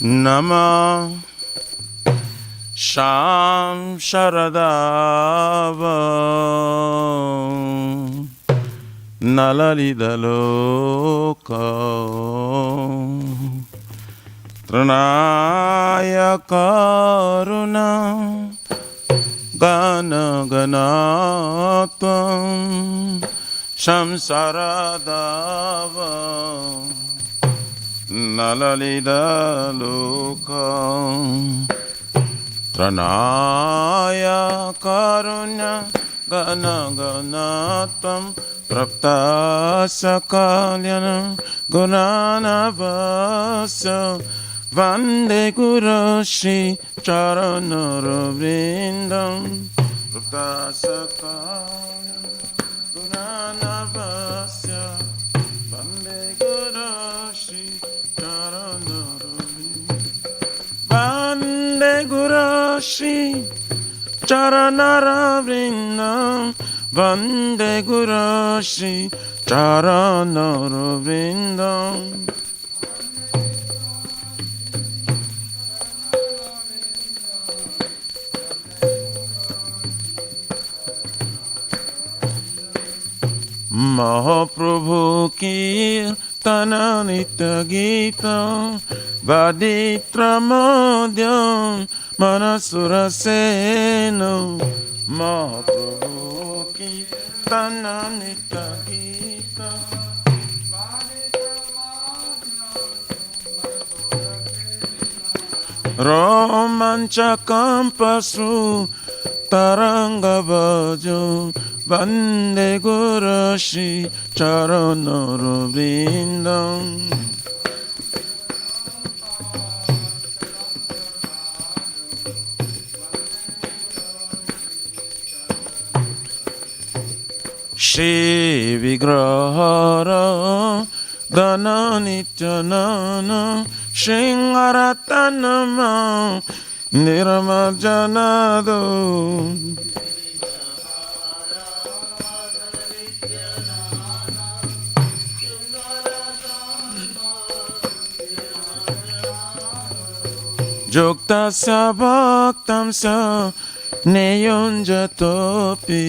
Nama Sham Sharadava Nalalidaloka Tranaya Karuna Gana Ganatam Shamsaradava Nalalidaloka Tranaya Karunya Gana Ganatam Prapta Sakalyana Gunanavasa Vande Guru Shri Charanaravrindam Prapta Sakalyana Gunanavasa Vande Guru Shri Charanaravrindam Vande Guru Shri Charanaravrindam Vande Guru Shri Charanaravrindam Mahaprabhu Kirtana Nitya Gita Vaditra Madhyam Manasura Seno Mahaprabhu Kirtana Nitya Gita Romancha Kampasu Taranga Vajo Vande Guru Shri Charanaravrindam Shri Vigrahara Dana Nityanana Shingaratanama Niramajanado Joktasya Bhaktamsa Neyonjatopi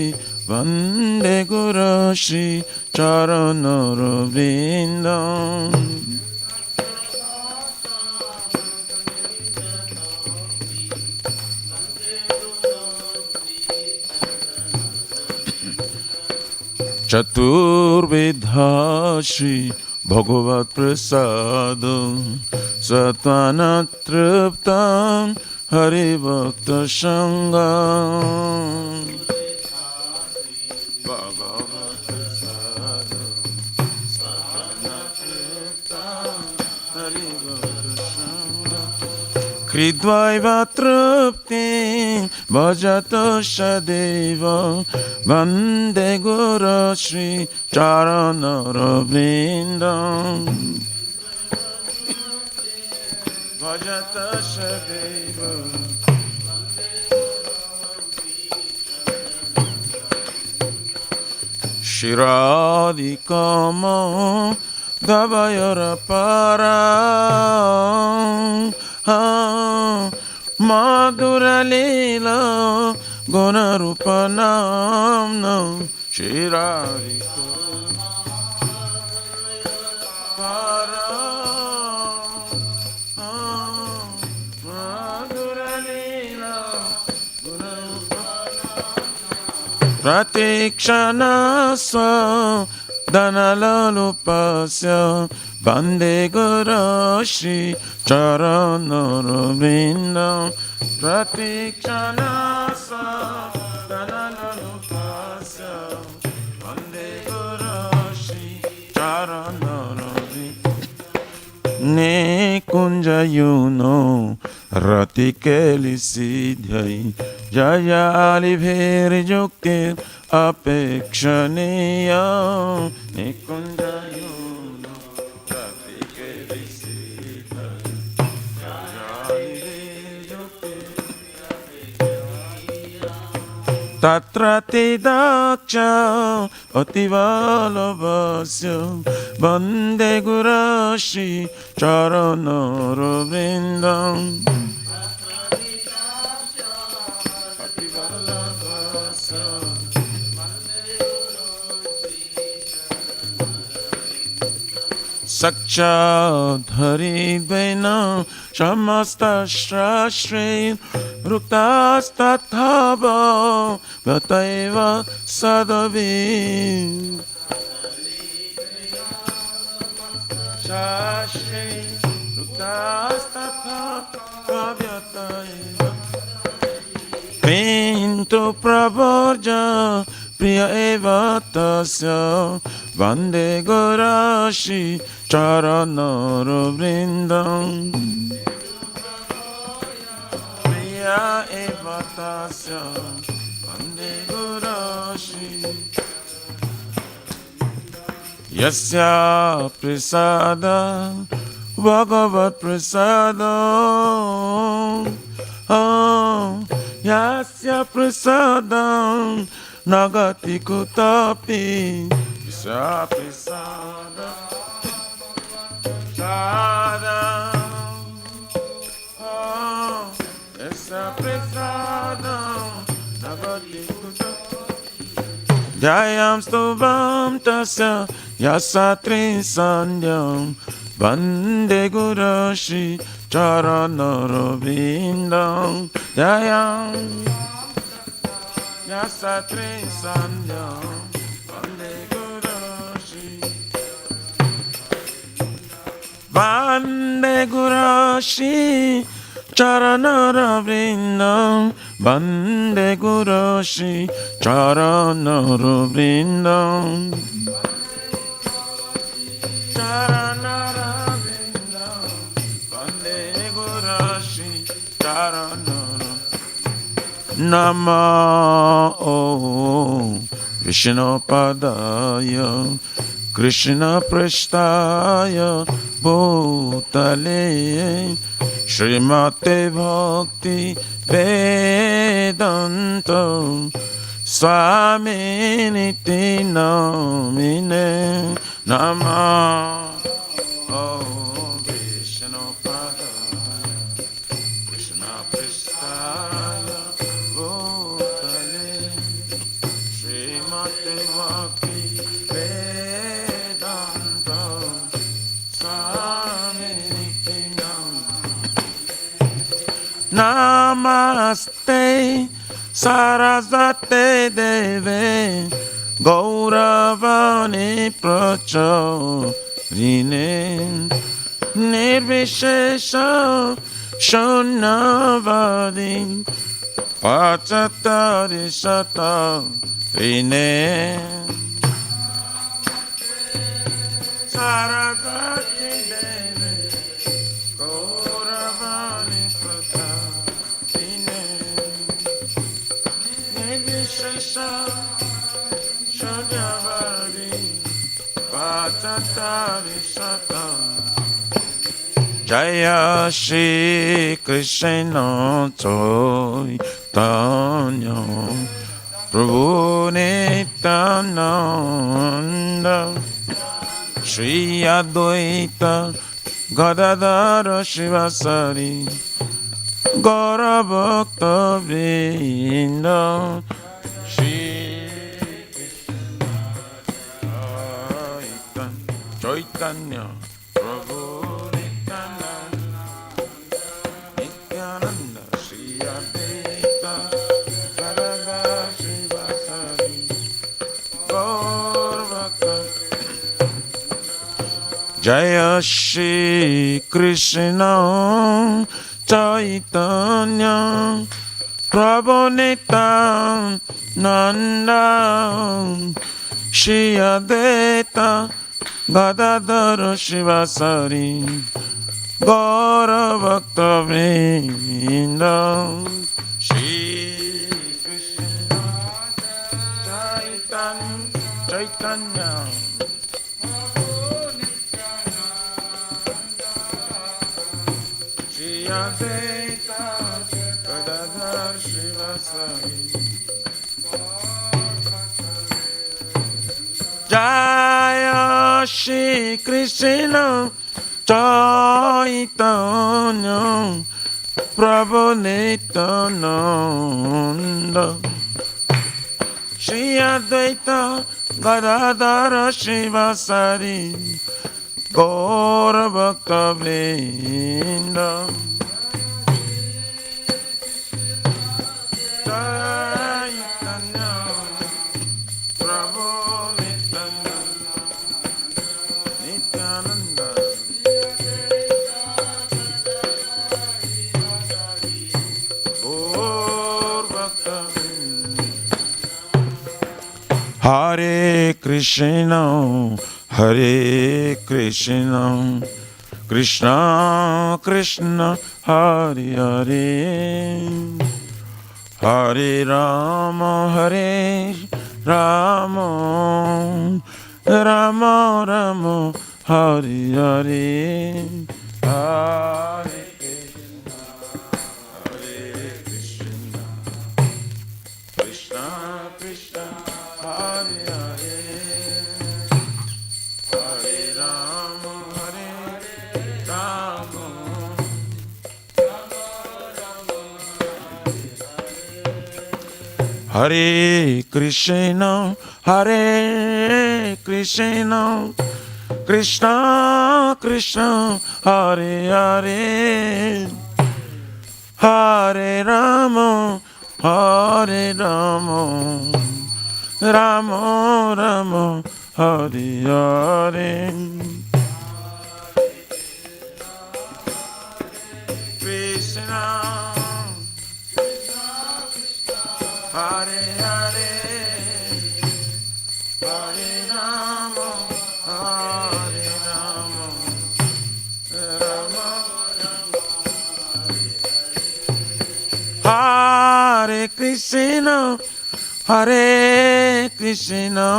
Vande Guru Shri Charanaravrindam Chaturvidha Shri Bhagavat Prasadam Satana Triptam Hari Bhakta Sangam Bhagavat Prasadam Satana Triptam Hari Bhakta Sangam Kridvaiva Triptim Bhajato Shadeva Vande Guru Shri Charanaravrindam Bhajata Shadeva Shiradikama Davayara Para Madhura Leela Gunarupanamna Shiradikama Para Pratikshana swa Dhanalalupasya Vande Guru Shri Charanaravrindam Pratikshana swa Dhanalalupasya Vande Guru Shri Charanaravrindam Ne kunja yuno Ratikeli Siddhai Jayali Bheri Juktir Apekshaniya Nikunja Yuno Ratikeli Siddhai Jayali Bheri Juktir Tatra te daksha ati valavasya Vande gurashi charanara vrindam Sakcha dhari dvaina shamasta shashre ruktas tathava vataiva sadavi shashre ruktas tathava vataiva Pintu pravarja priya eva tasya Vande gurashi charanara vrindam Priya eva tasya Vande gurashi Yasya prasada Bhagavat prasada Yasya prasadam nagati kutapi Yasya prasadam Yasya prasadam nagati kutapi Jayam stuvam tasya yasatri sandhyam Vande gurashi charanara vindam Jayam yasatri sandhyam Vande gurashi Vande gurashi charanara vrindam Vande gurashi charanara vrindam Charanara vrindam Vande gurashi charanara Namo Krishna Padaya Krishna Prasthaya Bhutale Srimate Bhakti Vedanta Swami Niti Namine Nama Vishnu Padaya Krishna Prasthaya Bhutale Srimate Bhakti Vedanta Swami Niti Namaste Sarasvate Deve Gauravani Pracharine Nirvishesha Shunavadi Pachatari Shatarine Sarasvati Deve Gauravani Pracharine Nirvishesha Shunavadi Pachatari Shatarine Jaya Shri Krishna Chaitanya Prabhu Nityananda Shri Advaita Gadadhara Shivasari Gaura Bhakta Vrinda Shri Krishna Chaitanya Prabhu Jaya Shri Krishna Chaitanya Prabhu Nityananda Shri Advaita Gadadhara Shivasari Gaura Bhakta Vrinda Shri Krishna Chaitanya Shri Advaita Gadadhara Shivasari Jaya Shri Krishna Chaitanya Prabhu Nityananda Shri Advaita Gadadhara Shivasari Gaura Bhakta Vrinda Chaitanya Prabhu Nityananda Gaura Bhakta Hare Krishna, Hare Krishna, Krishna Krishna, Hare Hare, Hare Rama, Hare Rama, Rama Rama, Hare Hare, Hare Krishna, Hare Krishna, Krishna Krishna, Hare Hare, Hare Rama, Hare Rama, Hare Krishna, Hare Krishna, Krishna Krishna, Hare Hare, Hare Rama, Hare Rama, Rama Rama, Hare Hare, Krishna Hare Hare, Hare Rama, Hare Rama, Rama Hare Krishna, Hare Krishna,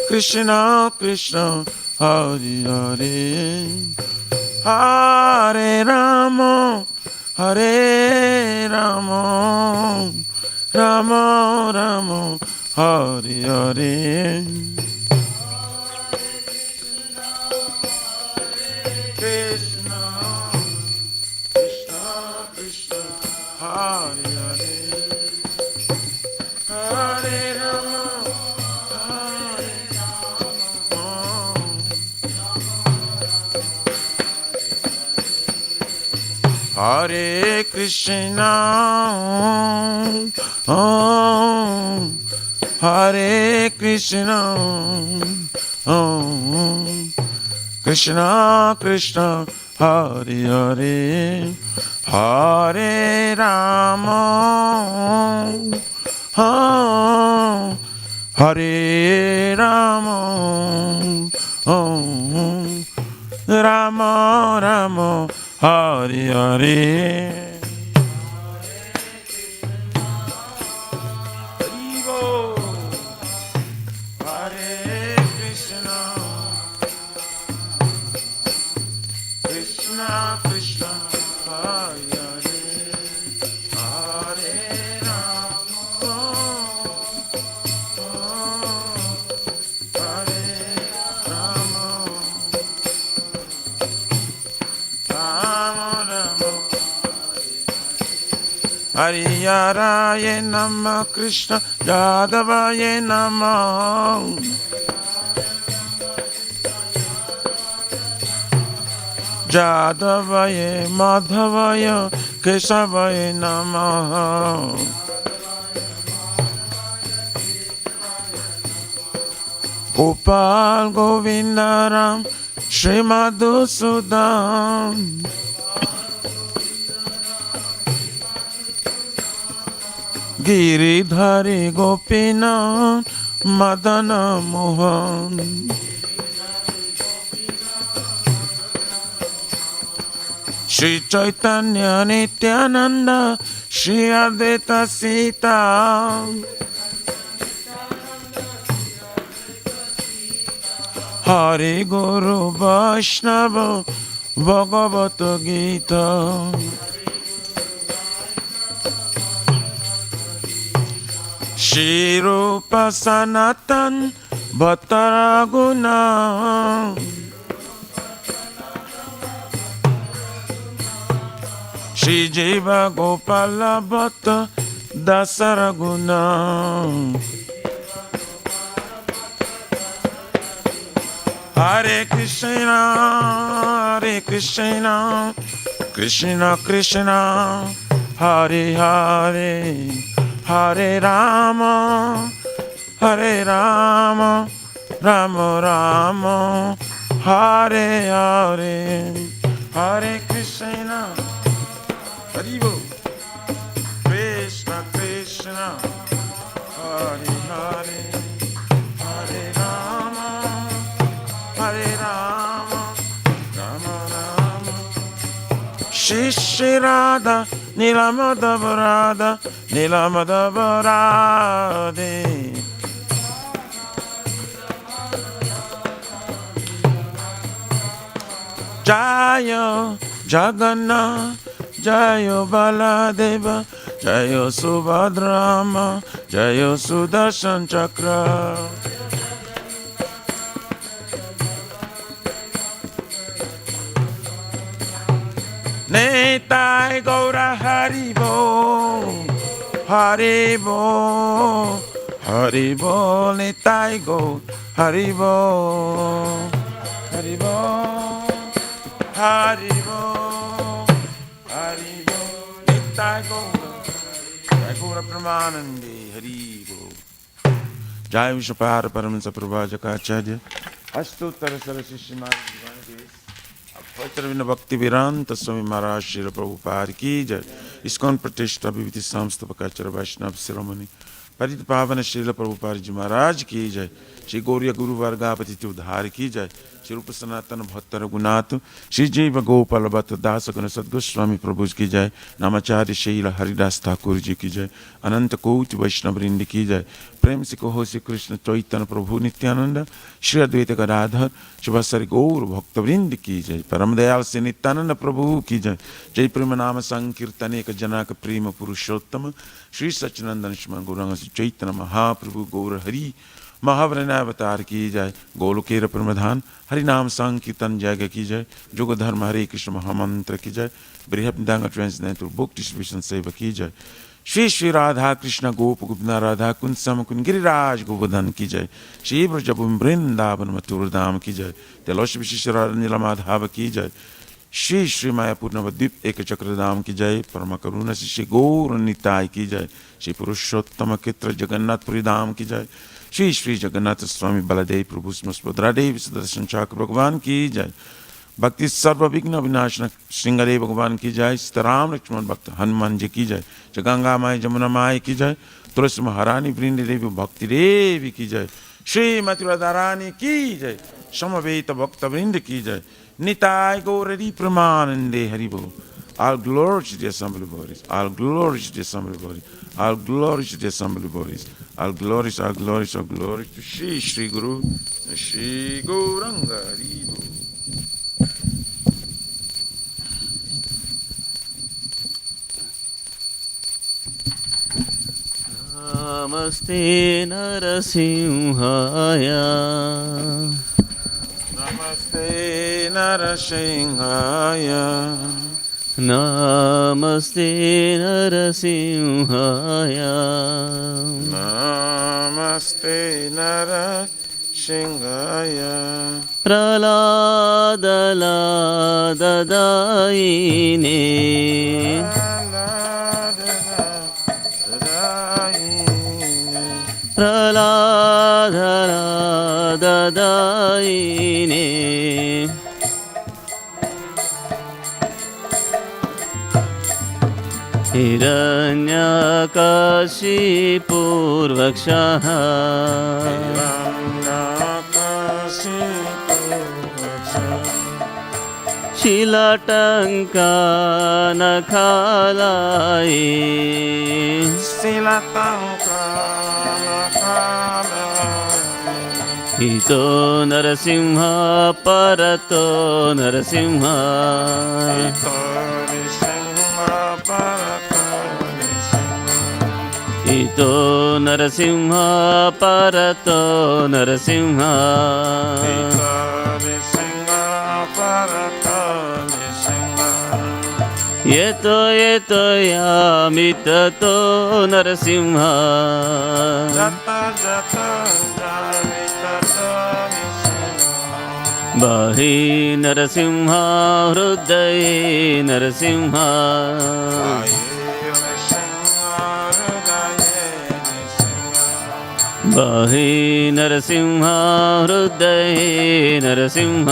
Krishna Krishna, Hare Hare, Hare Rama, Hare Rama, Rama Rama, Hare Hare, Krishna Krishna Krishna, Hare Hare, Hare Rama, Hare Rama, Hare Krishna, Hare Krishna, Krishna Krishna, Hare Hare, Hare Rama, Hare Rama, Rama Rama, Hare Hare. Hariyaraye Namah, Krishna Yadavaye Namah, Jadavaye Madhavaya Kesavaye Namah, Gopal Govindaram Shri Madhusudan, Giridhari Gopinath Madana Mohan, Shri Chaitanya Nityananda Shri Advaita Sita, Hari Guru Vaishnava Bhagavata Gita, Shri Rupa Sanatan Bhattara guna Shri Jiva Gopala Bhatta Dasara guna Hare Krishna Krishna Krishna Hare Hare Hare Rama Rama Rama Hare Hare Hare Krishna Haribo Krishna Krishna Hare Hare Hare Rama Rama Rama Shri Radha Nilamadava Radhe Jayo Jagannath Jayo Baladeva Jayo Subhadrama Jayo Sudarshan Chakra Netai Gaura Haribo Haribo Haribo Netai Gaura Haribo Haribo Haribo Haribo Nitai Gaura Pramanande Haribo Jai Vishwapara Paramahansa Prabhupada Acharya Ashtottara Saraswati Maharaj Pavitra Bhakti Viranta Swami Maharaj Srila Prabhupada Ki Jai ISKCON Pratishta Bhiviti Samstapakachara Vaishnava Siramani Parit Pavana Srila Prabhupada Ji Maharaj Ki Jai Shri Gauriya Guru Vargapati Udhar Ki Jai Shri Rupa Sanatana Bhatta Raghunath Shri Jiva Gopala Bhatta Dasa Guna Sadgoswami Prabhu Ki Jai Namacharya Shaila Haridas Thakur Ji Ki Jai Ananta Koti Vaishnava Vrindi Ki Jai Prem Se Kaho Se Krishna Chaitanya Prabhu Nityananda Shri Advaita Gadadhar Shivasari Gaur Bhakta Vrindi Ki Jai Param Dayal Se Nityananda Prabhu Ki Jai Jai Prema Nama Sankirtane Ka Janaka Prema Purushottama Shri Sachinandana Shima Gauranga Chaitanya Mahaprabhu Gaur Hari Mahavranaavatar Ki Jai Golokera Pramadhan Harinam Sankirtan Jaga Ki Jai Yoga Dharma Hare Krishna Mahamantra Ki Jai Brihapnidanga Transcendental Book Distribution Seva Ki Jai Shri Shri Radha Krishna Gopa Gopina Radha Kun Samakun Giriraj Govardhan Ki Jai Shri Brajabhum Vrindavan Mathura Dham Ki Jai Telosh Vishishara Nilamadhava Ki Jai Shri Shri Mayapur Navadvip Ekachakra Dham Ki Jai Paramakaruna Shri Gaur Nitai Ki Jai Shri Purushottama Kitra Jagannath Puri Dham Ki Jai Shri Shri Jagannath Swami Baladev Prabhu Smaspadradev Sudarshan Chakra Bhagavan Ki Jai Bhakti Sarva Vigna Vinashana Sringadev Bhagavan Ki Jai Sitaram Lakshman Bhakta Hanuman Ji Ki Jai Jaganga Mai Jamuna Mai Ki Jai Tulsi Maharani Vrindi Devi Bhakti Devi Ki Jai Shri Mati Radharani Ki Jai Samaveta Bhakta Vrindi Ki Jai Nitai Gaurari Pramanande Haribo All glory to the assembly bodies. All glory to the assembly bodies. All glory to the assembly bodies. All glories to Shri Shri Guru Shri Gauranga Haribo. Namaste Narasimhaya Namaste Narasimhaya Namaste Narasimhaya Namaste Narasimhaya Praladala Dadaine Praladala Dadaine Hiranyakashipurvakshaha Shilatanka Nakhalai Hito Narasimha Parato Narasimha इतो नरसिंह परतो नरसिंह येतो येतो यामिततो नरसिंह बहि नरसिंह हृदये नरसिंह बहि नरसिंह हृदये नरसिंह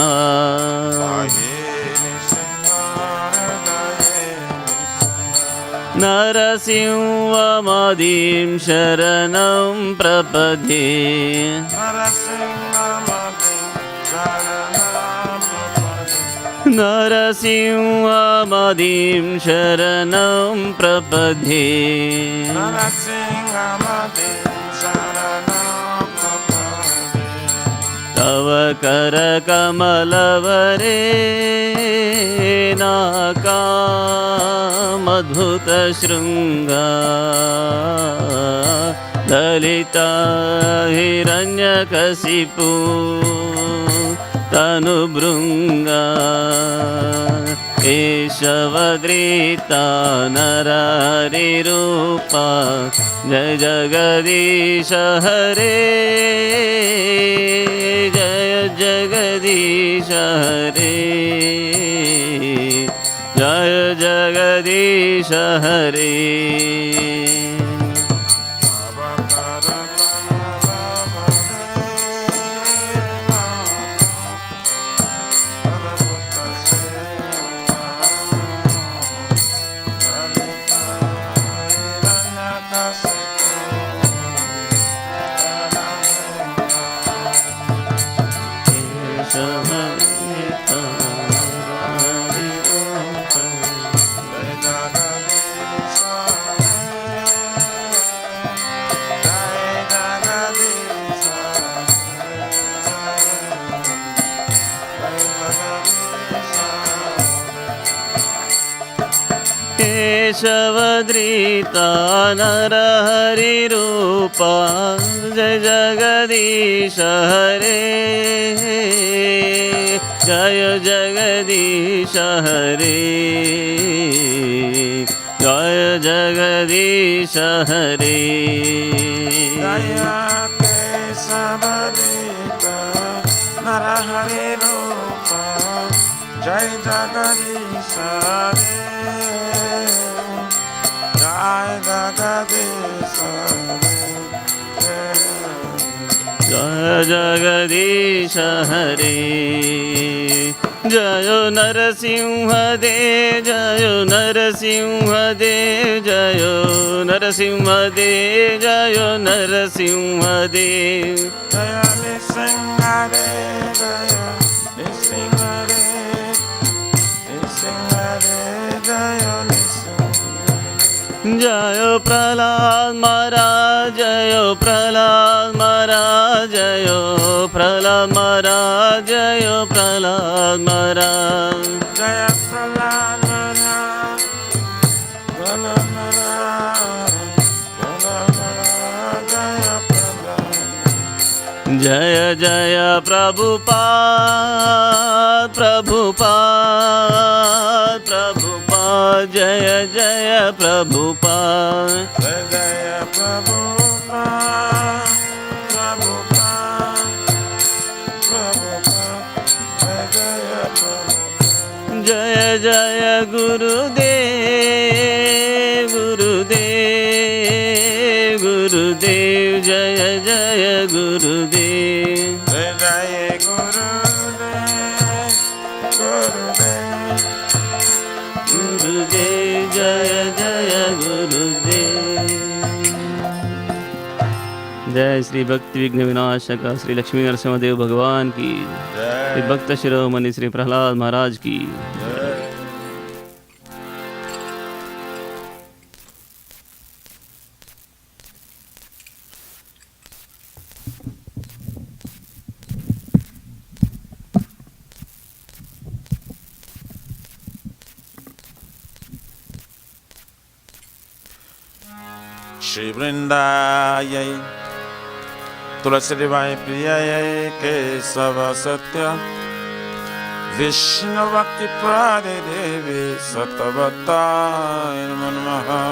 नरसिंहमदिं शरणं प्रपद्ये नरसिंहमदिं शरणं प्रपद्ये तव करकमलवरे नाकामद्भुतशृङ्गा ललिता हिरण्यकशिपु तनुभृङ्गा केशवद्रीता नरहरिरूपा जय जगदीश हरे जय जगदीश हरे जय जगदीश हरे केशवद्रीता नरहरिरूपा जय जगदीश हरे जय जगदीश हरे जय जगदीश हरे केशवद्रीता नरहरिरूपा जय जगदीश हरे जय जगदीश हरे जय नरसिंह देव जय नरसिंह देव जय नरसिंह देव जय नरसिंह देव जय नरसिंह देव जय प्रहलाद महाराज जय प्रहलाद महाराज जय प्रहलाद महाराज जय प्रहलाद महाराज जय प्रहलाद महाराज जय जय प्रभुपाद प्रभुपाद प्रभुपाद जय जय प्रभुपाद जय प्रभुपाद प्रभुपाद प्रभुपाद जय जय गुरुदेव गुरुदेव गुरुदेव जय जय गुरुदेव जय जय गुरुदेव गुरुदेव जय जय गुरुदेव जय श्री भक्ति विघ्न विनाशक श्री लक्ष्मी नरसिंहदेव भगवान की श्री भक्त शिरोमणि श्री प्रहलाद महाराज की Shri Vrindayai Tulasi Devai Priyayai Kesava Satya Vishnu Bhakti Prade Devi Satavatai Namaha.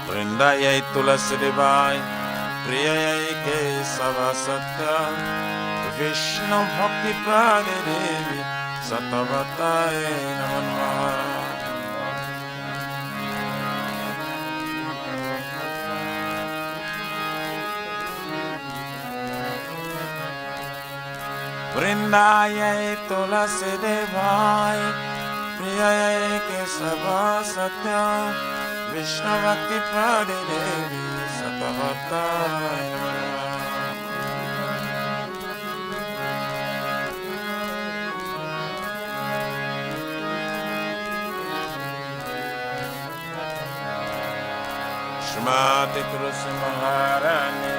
Vrindayai Tulasi Devai Priyayai Kesava Satya Vishnu Bhakti Prade Devi Satavatai Namaha. Vrindayai Tulasi Devai Priyayai Kesava Satya Vishnu Bhakti Prade Devi Satavatai Namaha. Shrimati Tulasi Maharani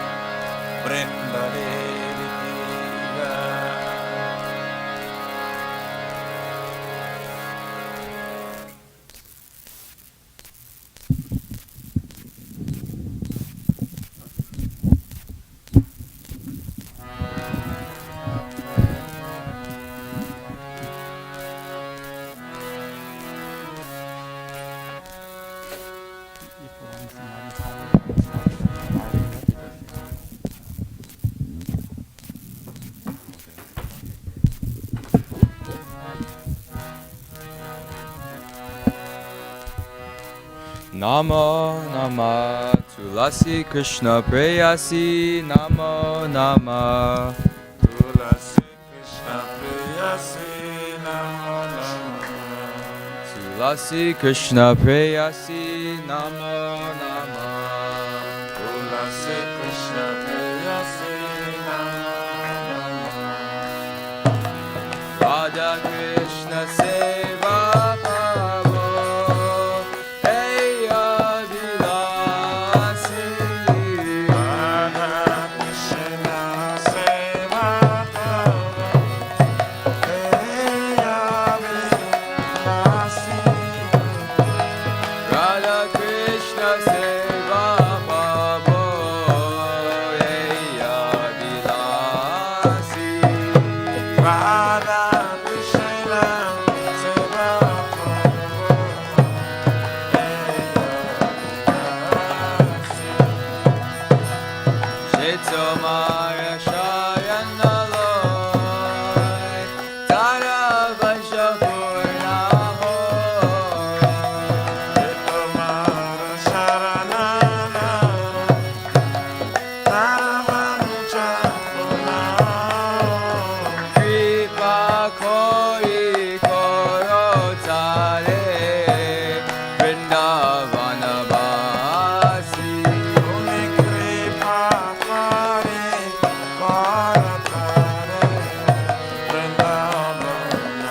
Vrindadevi Ki Jai. Namo Nama Tulasi Krishna Preyasi Namo Nama Tulasi Krishna Priyasi Namo Nama. Tulasi Krishna Preyasi Namo Nama Tulasi Krishna Priyasi Namo Nama. Radha Krishna Seva Bhavo Hey Adilasi Radha Krishna Seva Bhava Hey Avilasi. Radha Krishna Seva Bhavo Hey Adilasi Radha Krishna Seva Shetomaya Shayanaloy Tara Vajapurna Hoy Tomara Sharanana Taravancha Puna. Kripa Kori Koro Tare Vrindavana Vasi Uni Kripa Kare Karatare Vrindavana.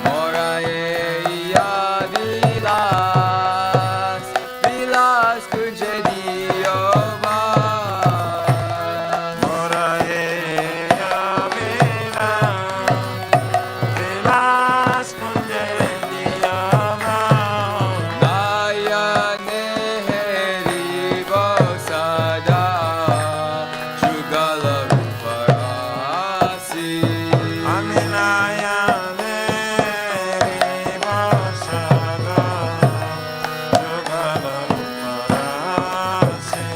Moraye Vilas Vilas Kunje Diova Moraye Avila Vilas Kunjendiyama. Nayane Heri Bosada Jugala Ruparasi Aminayane Vashada Yugala Uparase.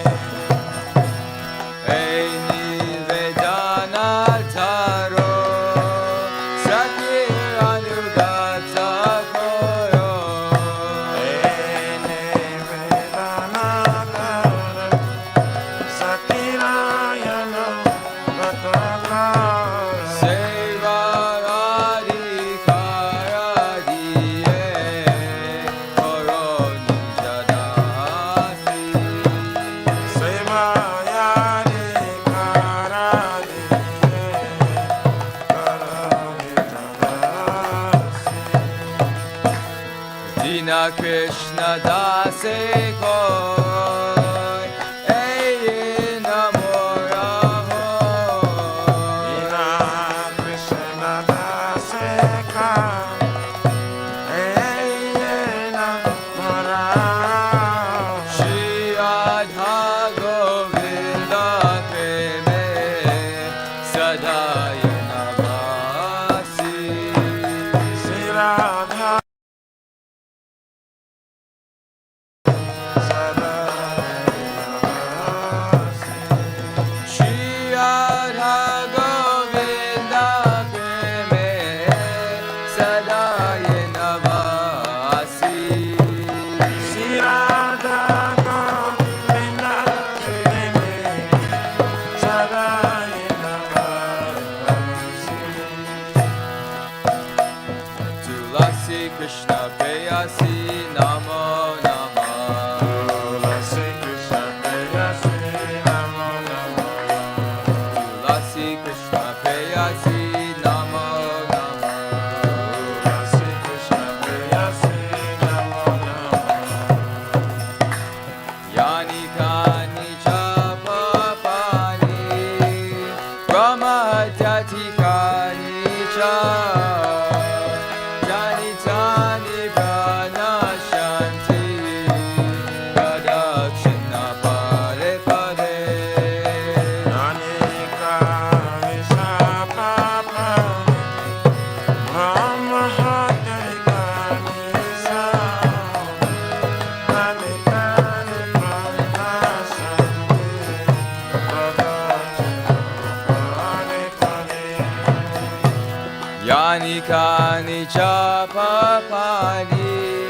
Kani kani japa pani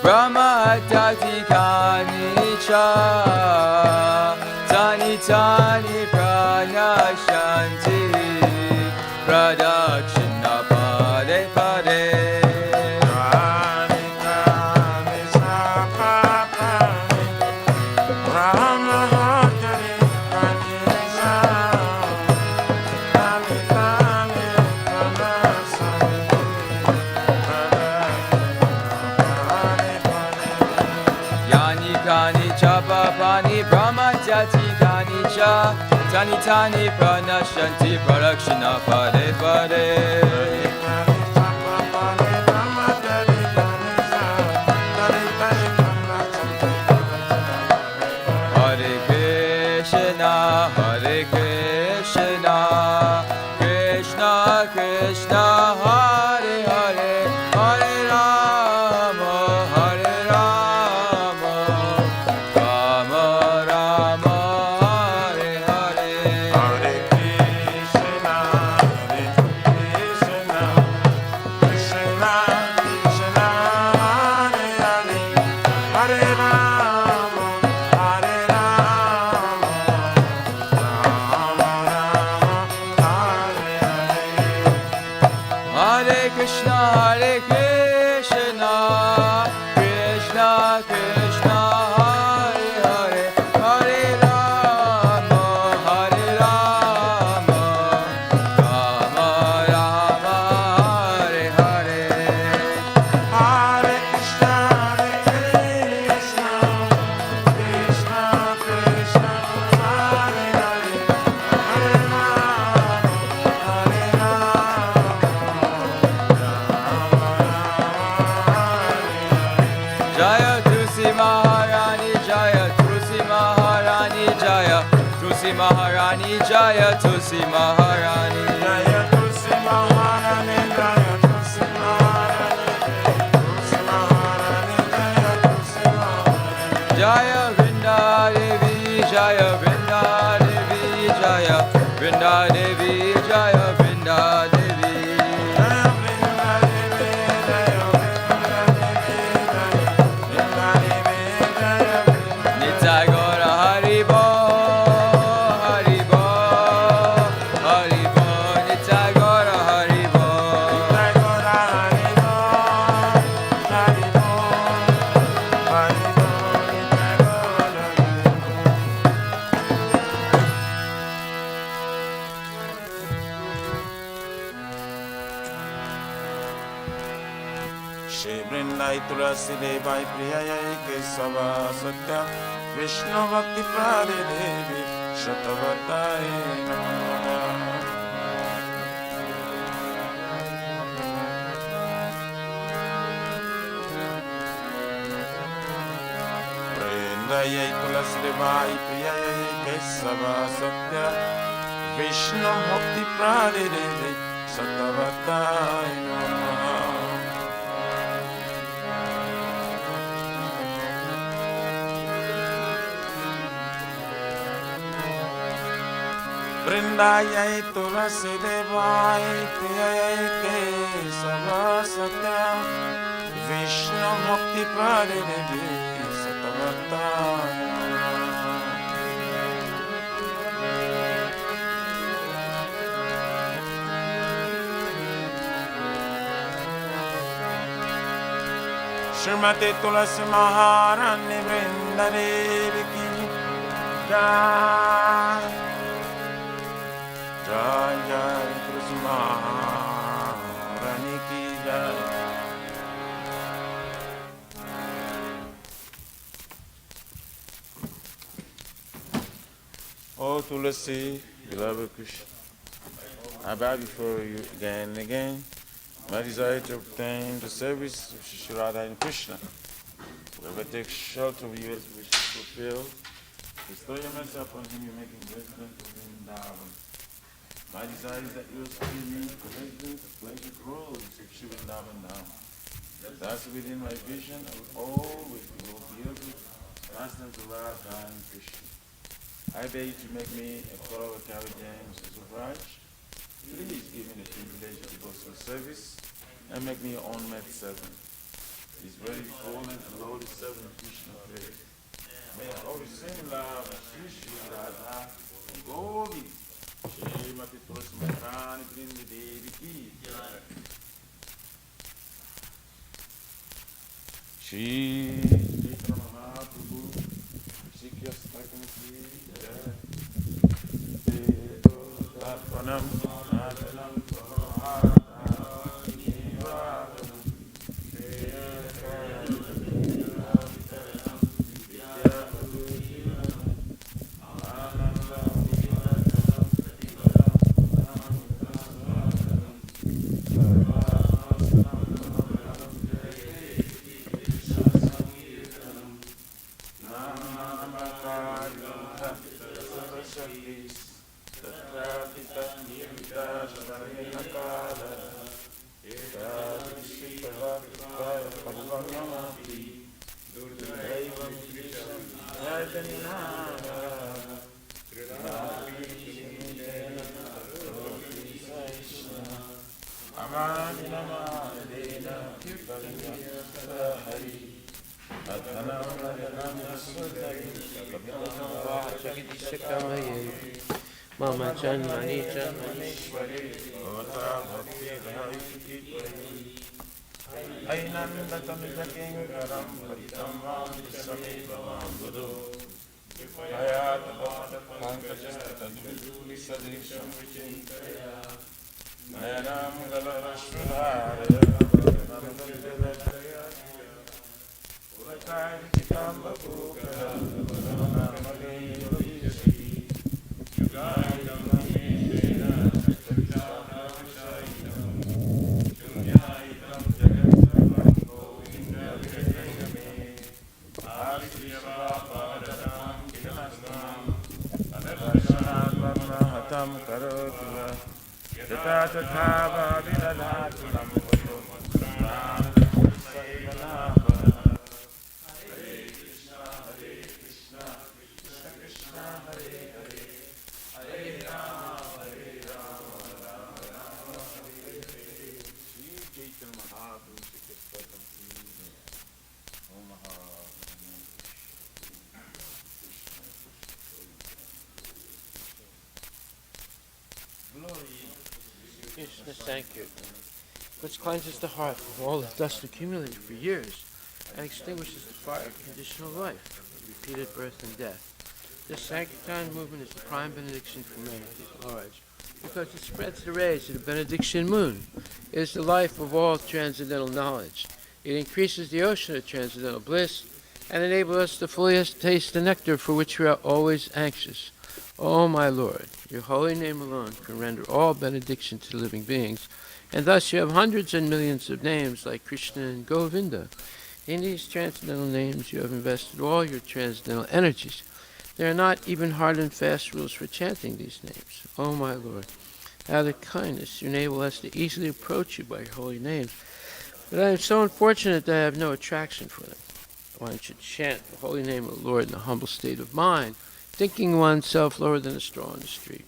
Brahma Tati kani cha Tani tani prana shanti Pradakshina pade pade Pani Brahma Jati Kani Cha Tani Tani Prana Shanti Pradakshina Pade Pade Hare Krishna Hare Krishna Krishna Krishna Hare Hare Hare Rama Hare Rama Rama Rama Hare Hare Hare Krishna, Hare Krishna, Krishna Krishna, Hare Hare, Hare Rama, Hare Rama, Rama Rama, Hare Hare. Hare Krishna, Hare Krishna, Krishna Krishna, Hare Hare, Hare Rama, Hare Rama, Rama Rama, Hare Hare. Hare Krishna, Hare Krishna, Krishna Krishna, Hare Hare, Hare Rama, Hare Jaya Tulsi Maharani, Jaya Tulsi Maharani, Jaya Tulsi Maharani, Jaya Tulsi Maharani. Jaya Tulsi Maharani, Jaya Tulsi Maharani, Tulsi Maharani, Jaya Tulsi Maharani. Jaya Vrinda Devi, Jaya Vrinda Devi, Jaya Vrinda Devi, Jaya Vrinda Devi. Jaya Vrinda Devi, Jaya Vrinda Devi, Jaya Vrinda Devi, Jaya Vrinda. Nitai Gaura Hari Bo, Hari Bo, Hari Bo, Nitai Gaura Hari Bo. Jai Gaura Hari Bo, Hari Bo, Hari Bo, Jai Gaura Shri Vrindai Tulasi Devai Priyayai Kesava Satya Vishnu Bhakti Prade Devi Shatavatai Namah. Vrindai Tulasi Devai Priyayai Kesava Satya Vishnu Bhakti Prade Devi Shatavatai Namah. Vrindayai Tulasi Devai Priyayai Kesava Satya Vishnu Bhakti Prade Devi Satavatai Namah. Srimati Tulasi Maharani Vrinda Devi Ki Jai. Jai Jai Tulsi Maharani Ki Jai. Oh Tulasi, beloved Krishna, I bow before you again and again. My desire to obtain the service of Shri Radha and Krishna. Whoever takes shelter of you as wishes fulfilled, bestow your mercy upon him, you making resident of Vrindavan. My desire is that you will give me the residence of pleasure groves of Shri Vrindavan now. Thus within my vision, I will always be able to transcend to Radha and Krishna. I beg you to make me a follower of Kari James as of Raj, Please give me the privilege to go to service and make me your own med servant. He's ready to call into the Holy Seven Krishna prayer. May I always sing love, Shri Shri Radha, Govi, Shrimati Tulsi Maharani Vrindi Devi Ki Jai. Shri Chaitanya Mahaprabhu, Shikya Stakam Ki Jai. Tarpanam, Nadanam, Bhavatam, Nivadanam, Mama Janmani Janmani Ainandatamitakinkaram paritamam visamedamam budu Hayatapadapankajastadviduli sadrisham vichintaya Nayanam galarashvadharaya Nandadidadaya Urakaya vichitam bapukara Varanamagaya vijasi Yugayam amedena Tavichana vishayam Chunyayam jagat Govinda Vijayame Arishyavapadam Kinastam Adarshanat Brahmahatam Karotula Yata Tatha Vidadatulam Vato Pranam Saivanava Hare Krishna Krishna Krishna Hare Hare Hare Rama Rama Rama Hare Hare Shri Chaitanya Mahaprabhu Shri Krishna Om Glory. Krishna Sankirtan, which cleanses the heart from all the dust accumulated for years and extinguishes the fire of conditional life, repeated birth and death. This Sankirtan movement is the prime benediction for humanity at large, because it spreads the rays of the benediction moon. It is the life of all transcendental knowledge. It increases the ocean of transcendental bliss and enables us to fully taste the nectar for which we are always anxious. O my Lord, your holy name alone can render all benediction to living beings, and thus you have hundreds and millions of names like Krishna and Govinda. In these transcendental names you have invested all your transcendental energies. There are not even hard and fast rules for chanting these names. O my Lord, out of kindness you enable us to easily approach you by your holy names, but I am so unfortunate that I have no attraction for them. One should chant the holy name of the Lord in a humble state of mind, thinking oneself lower than a straw in the street.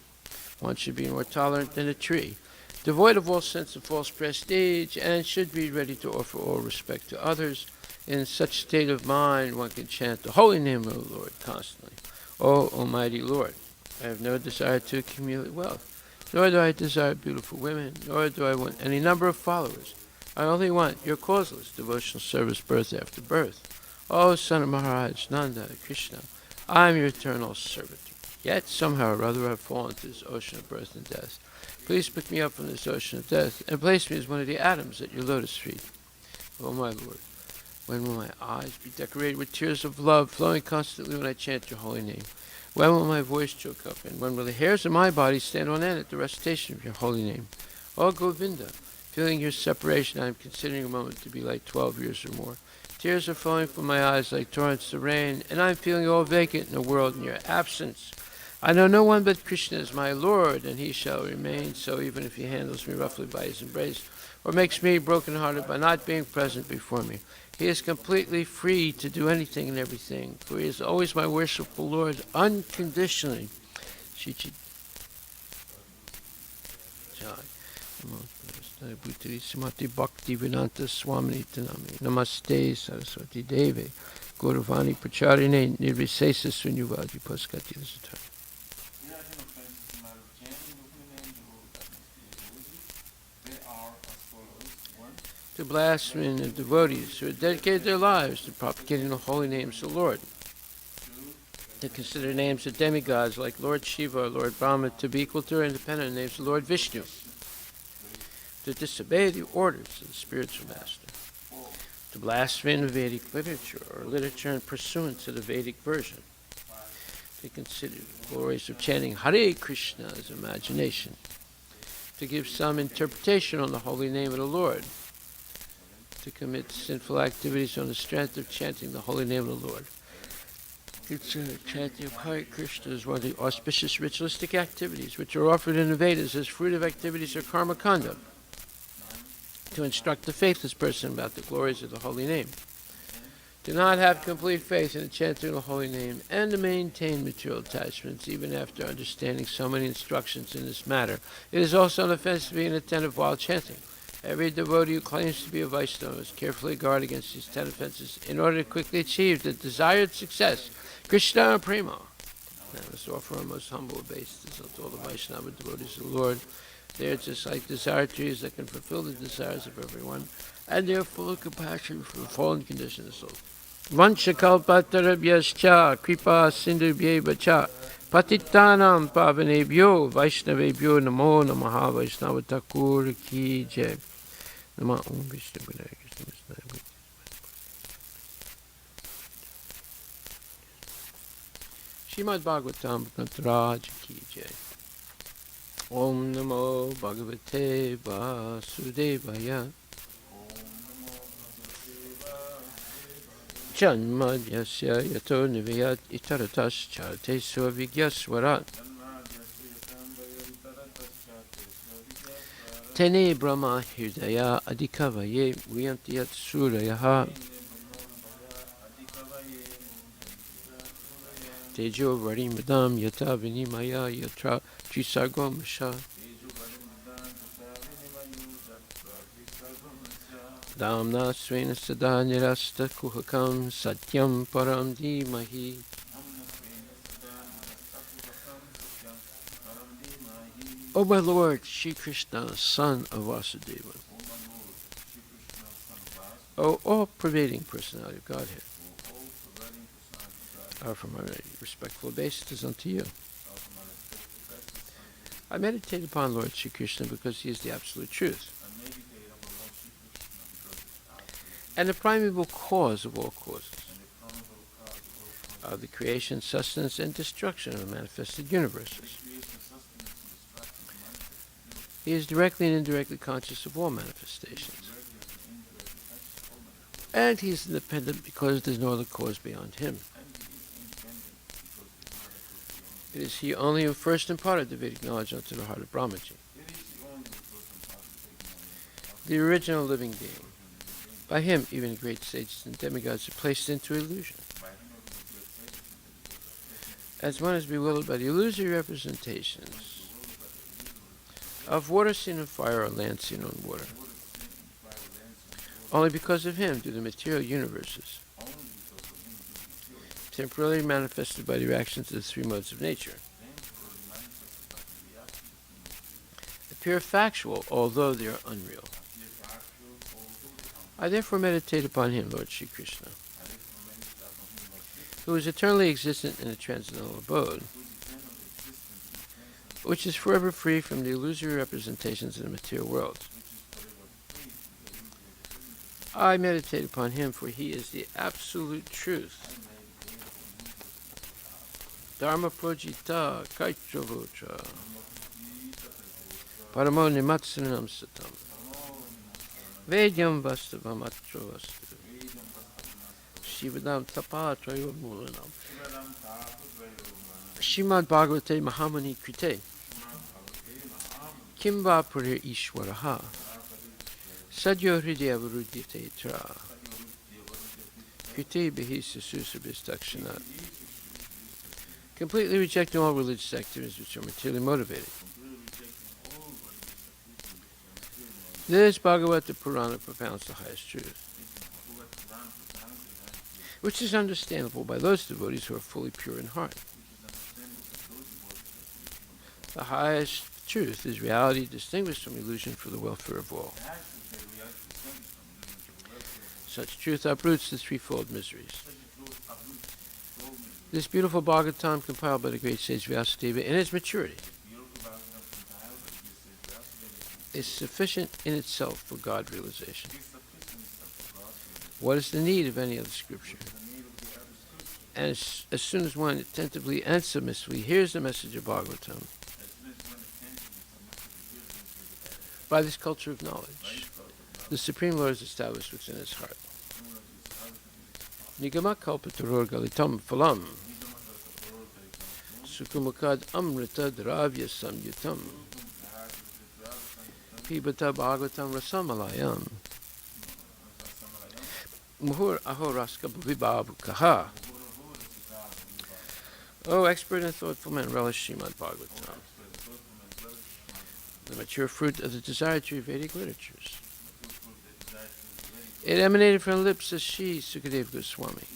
One should be more tolerant than a tree, devoid of all sense of false prestige, and should be ready to offer all respect to others. In such state of mind, one can chant the holy name of the Lord constantly. O Almighty Lord, I have no desire to accumulate wealth, nor do I desire beautiful women, nor do I want any number of followers. I only want your causeless devotional service birth after birth. O Son of Maharaj Nanda Krishna, I am your eternal servant. Yet somehow or other I have fallen into this ocean of birth and death. Please pick me up from this ocean of death and place me as one of the atoms at your lotus feet. O my Lord, when will my eyes be decorated with tears of love flowing constantly when I chant your holy name? When will my voice choke up, and when will the hairs of my body stand on end at the recitation of your holy name? O Govinda, feeling your separation, I am considering a moment to be like 12 years or more. Tears are flowing from my eyes like torrents of rain, and I am feeling all vacant in the world in your absence. I know no one but Krishna is my Lord, and he shall remain so even if he handles me roughly by his embrace, or makes me broken-hearted by not being present before me. He is completely free to do anything and everything, for he is always my worshipful Lord, unconditionally. Bhutri Srimati Bhakti Vedanta Swamini Tanami Namaste Saraswati Deve Gauravani Pracharine Nirvisesa Sunyavadi Paskati Satar. To blaspheme the devotees who have dedicated their lives to propagating the holy names of the Lord, to consider names of demigods like Lord Shiva or Lord Brahma to be equal to or independent of the names of Lord Vishnu, to disobey the orders of the spiritual master, to blaspheme the Vedic literature or literature in pursuance of the Vedic version, to consider the glories of chanting Hare Krishna as imagination, to give some interpretation on the holy name of the Lord, to commit sinful activities on the strength of chanting the holy name of the Lord. Consider chanting of Hare Krishna as one of the auspicious ritualistic activities which are offered in the Vedas as fruit of activities or karma kanda, to instruct the faithless person about the glories of the holy name. Do not have complete faith in the chanting of the holy name and to maintain material attachments even after understanding so many instructions in this matter. It is also an offense to be inattentive while chanting. Every devotee who claims to be a Vaishnava must carefully guard against these 10 offenses in order to quickly achieve the desired success. Krishna Prema. Let us offer our most humble obeisances unto all the Vaishnava devotees of the Lord. They are just like desire trees that can fulfill the desires of everyone, and they are full of compassion for the fallen condition of the soul. Vanchakalpatarabhyascha kripa sindhubhyeva cha patitanam pavanebhyo vaishnavebhyo namo namaha Vaishnava Thakur ki jai. Nama Om Vishnu Padaya Krishna Vishnu. Srimad Bhagavatam Raj ki jai. Om Namo Bhagavate Vasudevaya. Janmadyasya yato nivayat itaratas charte swavigyaswarat. Tene Brahma Hirdaya Adhikavaye Vyantiyat Surayaha Tejo Varimadam Yata Vinimaya Yatra Trisargo Masha Damna Svena Sada Nirasta Kuhakam Satyam Param Dhimahi. O my Lord, Shri Krishna, son of Vasudeva, O all-pervading personality of Godhead, offer my respectful obeisances unto you. I meditate upon Lord Shri Krishna because he is the absolute truth, and the primeval cause of all causes, of the creation, sustenance, and destruction of manifested universes. He is directly and indirectly conscious of all manifestations. And he is independent because there is no other cause beyond him. It is he only who first imparted the Vedic knowledge unto the heart of Brahmaji, the original living being. By him, even great sages and demigods are placed into illusion. As one is bewildered by the illusory representations of water seen on fire or land seen on water. Only because of him do the material universes, temporarily manifested by the reactions of the three modes of nature, appear factual, although they are unreal. I therefore meditate upon him, Lord Shri Krishna, who is eternally existent in a transcendental abode, which is forever free from the illusory representations of the material world. I meditate upon him, for he is the absolute truth. Dharma projita kaitravocha paramo nimatsanam satam vedyam vastavam atro vastu shivadam tapatrayo mulanam Srimad Bhagavate Mahamani Krite Kimva Purir Ishwaraha Sadyo Hridya Varudyate Tra Krite Bihi Sususabhistakshanat. Completely rejecting all religious activities which are materially motivated, This Bhagavata Purana propounds the highest truth, which is understandable by those devotees who are fully pure in heart. The highest truth is reality distinguished from illusion for the welfare of all. Such truth uproots the threefold miseries. This beautiful Bhagavatam compiled by the great sage Vyasadeva in its maturity is sufficient in itself for God realization. What is the need of any other scripture? And as soon as one attentively and submissively hears the message of Bhagavatam, by this culture of knowledge, the Supreme Lord is established within his heart. Nigama kalpataror galitam phalam sukumukad amrita dravya samyutam pibata bhagavatam rasamalayam muhur ahoraska vibhavukaha. O expert and thoughtful man, relish Srimad Bhagavatam, the mature fruit of the desired tree of Vedic literatures. It emanated from the lips of Sri Sukadeva Goswami.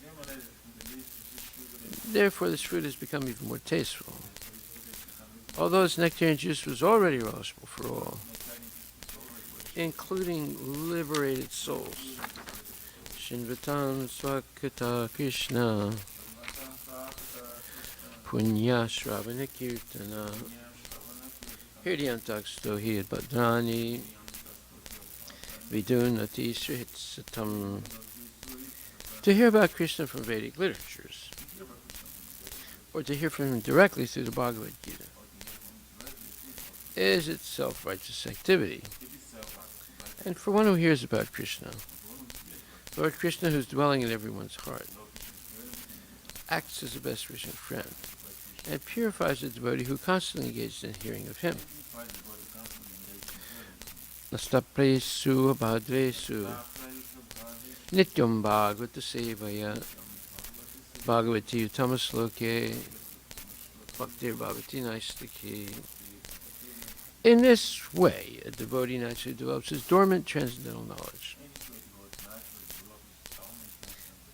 Therefore, this fruit has become even more tasteful. Although its nectarian juice was already relishable for all, including liberated souls. Shinvatam Swakata Krishna Punya Shravana Kirtana Hirdyantaksto Hid Bhadrani Vidunati Srihitsatam. To hear about Krishna from Vedic literatures, or to hear from him directly through the Bhagavad Gita, is itself righteous activity. And for one who hears about Krishna, Lord Krishna, who is dwelling in everyone's heart, acts as a best wishing friend and purifies the devotee who constantly engaged in hearing of him. Nastapresu abhadresu nityam bhagavata sevaya bhagavati utamasloke bhaktir bhavati naistaki. In this way, a devotee naturally develops his dormant transcendental knowledge.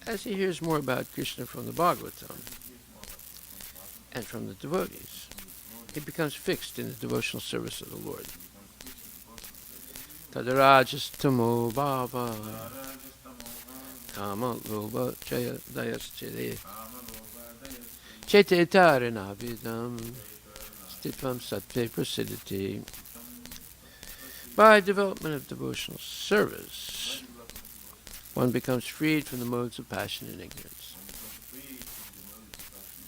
As he hears more about Krishna from the Bhagavatam and from the devotees, he becomes fixed in the devotional service of the Lord. Tadarajastamo bhava kama loba jaya dayaschede chete taranavidam stitvam sattve prasidati. By development of devotional service, one becomes freed from the modes of passion and ignorance,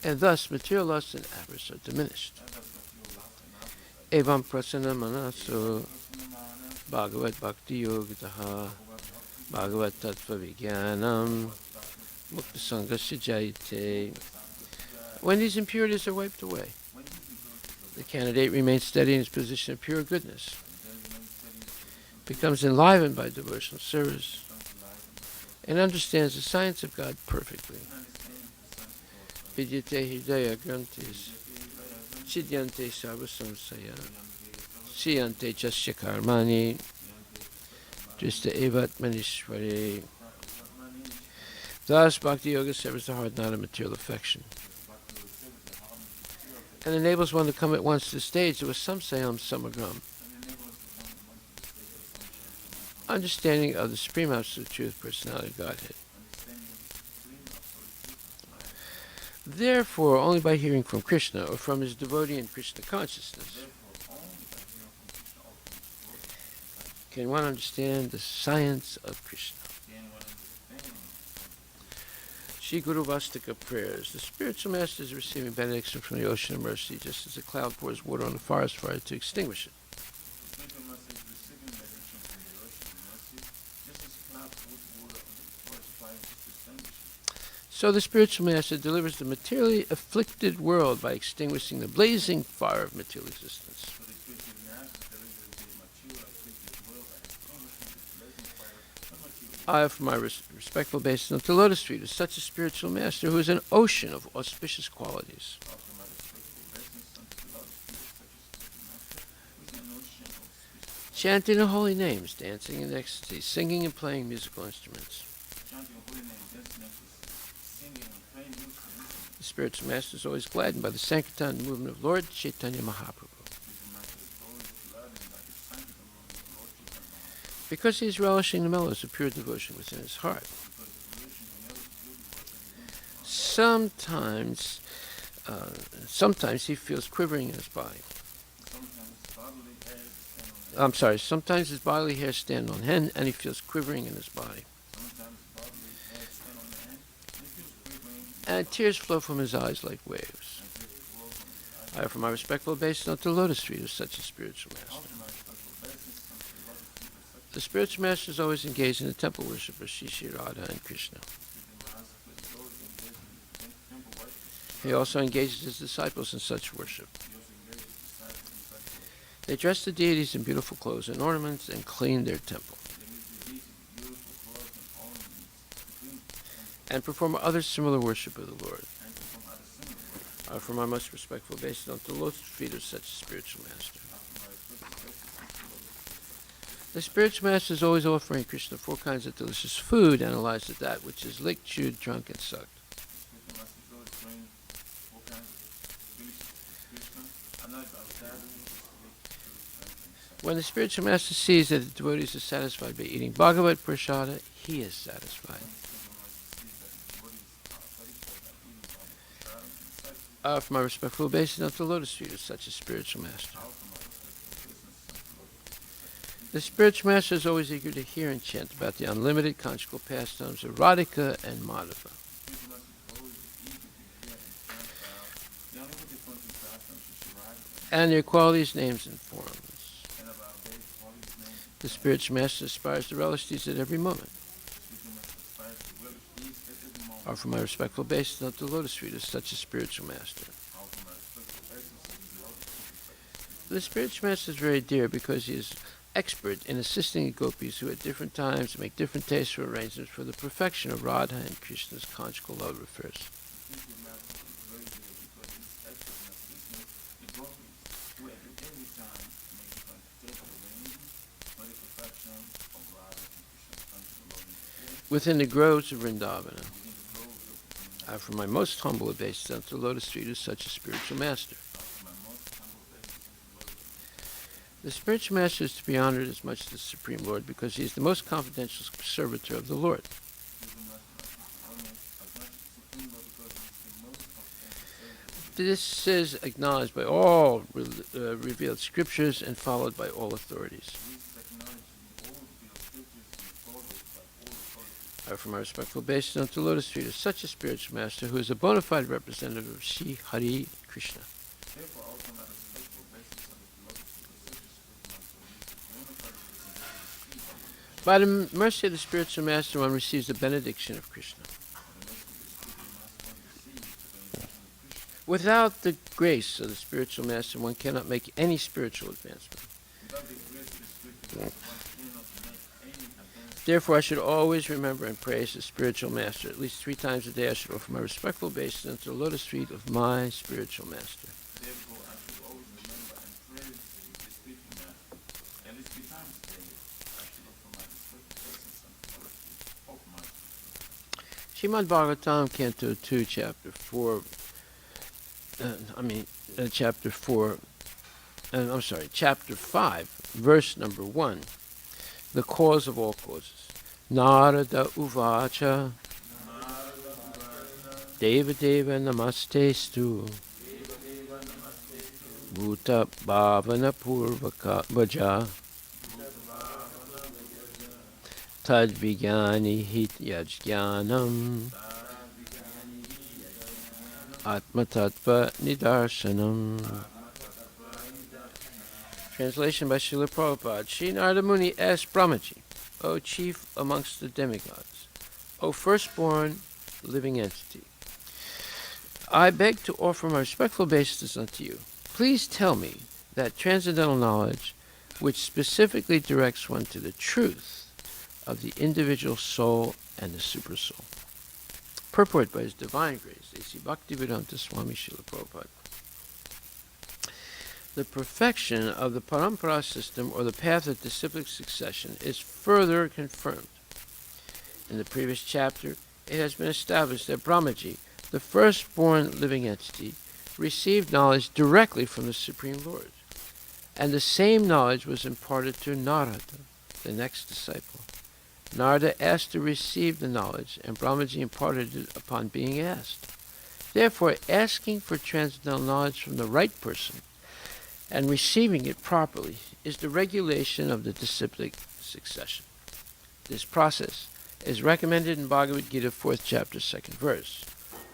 and thus material lust and avarice are diminished. Evam prasana manaso Bhagavat Bhakti Yogataha Bhagavat Tattva Vijnanam Mukta Sanghasya Jayate. When these impurities are wiped away, the candidate remains steady in his position of pure goodness, becomes enlivened by devotional service, and understands the science of God perfectly. Vidyate hridaya grantis chidyante sarva samsaya siyante jasya karmani drista evat manishvare. Thus, Bhakti Yoga severs the heart not of material affection and enables one to come at once to the stage of a samsayam samagram, understanding of the Supreme Absolute Truth, Personality of Godhead. Therefore, only by hearing from Krishna or from his devotee in Krishna consciousness can one understand the science of Krishna. Shri Guru Vastika prayers. The spiritual master is receiving benediction from the ocean of mercy, just as a cloud pours water on a forest fire to extinguish it. So the spiritual master delivers the materially afflicted world by extinguishing the blazing fire of material existence. I offer my respectful obeisance to Lotus Feet as such a spiritual master who is an ocean of auspicious qualities. chanting the holy names, dancing in ecstasy, singing and playing musical instruments. The spiritual master is always gladdened by the sankirtan movement of Lord Chaitanya Mahaprabhu. Because he is relishing the mellows of pure devotion within his heart. Sometimes he feels quivering in his body. Sometimes his bodily hairs stand on end and he feels quivering in his body. And tears flow from his eyes like waves. I offer my respectful obeisance unto the lotus feet of such a spiritual master. The spiritual master is always engaged in the temple worship of Shri Radha and Krishna. He also engages his disciples in such worship. They dress the deities in beautiful clothes and ornaments and clean their temple. And perform other similar worship of the Lord. I offer my most respectful obeisance unto the lotus feet of such a spiritual master. The spiritual master is always offering Krishna 4 kinds of delicious food, analyzed as that which is licked, chewed, drunk, and sucked. When the spiritual master sees that the devotees are satisfied by eating Bhagavad Prasada, he is satisfied. I offer my respectful obeisance unto the lotus feet of such a spiritual master. The spiritual master is always eager to hear and chant about the unlimited conjugal pastimes of Radhika and Madhava. And their qualities, names, and forms. The spiritual master aspires to relish these at every moment. I offer my respectful obeisance unto the lotus feet of such a spiritual master. The spiritual master is very dear because he is expert in assisting the gopis who at different times make different tasteful arrangements for the perfection of Radha and Krishna's conjugal love affairs. Within the groves of Vrindavana, I offer my most humble obeisance unto the lotus feet of such a spiritual master. The spiritual master is to be honored as much as the Supreme Lord because he is the most confidential servitor of the Lord. This is acknowledged by all revealed scriptures and followed by all authorities. I offer my respectful obeisance unto the lotus feet of such a spiritual master who is a bona fide representative of Sri Hari Krishna. By the mercy of the spiritual master, one receives the benediction of Krishna. Without the grace of the spiritual master, one cannot make any spiritual advancement. Therefore, I should always remember and praise the spiritual master. At least 3 times a day, I should offer my respectful obeisance to the lotus feet of my spiritual master. Srimad Bhagavatam, Canto 2, Chapter 4. Chapter 5, verse number 1. The cause of all causes. Narada Uvacha Deva Deva Namastestu Bhuta Bhavana Purvaka Vaja Tad Vigyani Hit Yajnanam Atma Tattva Nidarshanam. Translation by Srila Prabhupada. Sri Narada Muni asked Brahmaji, O chief amongst the demigods, O firstborn living entity, I beg to offer my respectful obeisance unto you. Please tell me that transcendental knowledge which specifically directs one to the truth of the individual soul and the supersoul. Purport by His Divine Grace, A.C. Bhaktivedanta Swami Srila Prabhupada. the perfection of the parampara system, or the path of disciplic succession, is further confirmed. In the previous chapter, it has been established that Brahmaji, the firstborn living entity, received knowledge directly from the Supreme Lord, and the same knowledge was imparted to Narada, the next disciple. Narada asked to receive the knowledge, and Brahmaji imparted it upon being asked. Therefore, asking for transcendental knowledge from the right person and receiving it properly is the regulation of the disciplic succession. This process is recommended in Bhagavad Gita, 4th chapter, 2nd verse.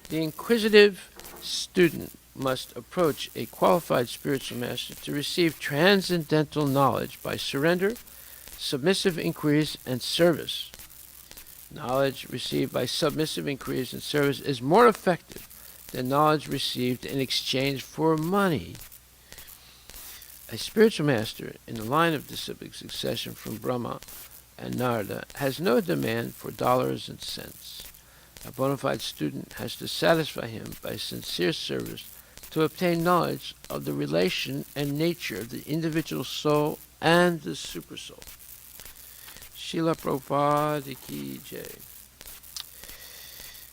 The inquisitive student must approach a qualified spiritual master to receive transcendental knowledge by surrender, submissive inquiries, and service. Knowledge received by submissive inquiries and service is more effective than knowledge received in exchange for money. A spiritual master in the line of disciplic succession from Brahma and Narada has no demand for dollars and cents. A bona fide student has to satisfy him by sincere service to obtain knowledge of the relation and nature of the individual soul and the supersoul. Srila Prabhupada Ki Jai.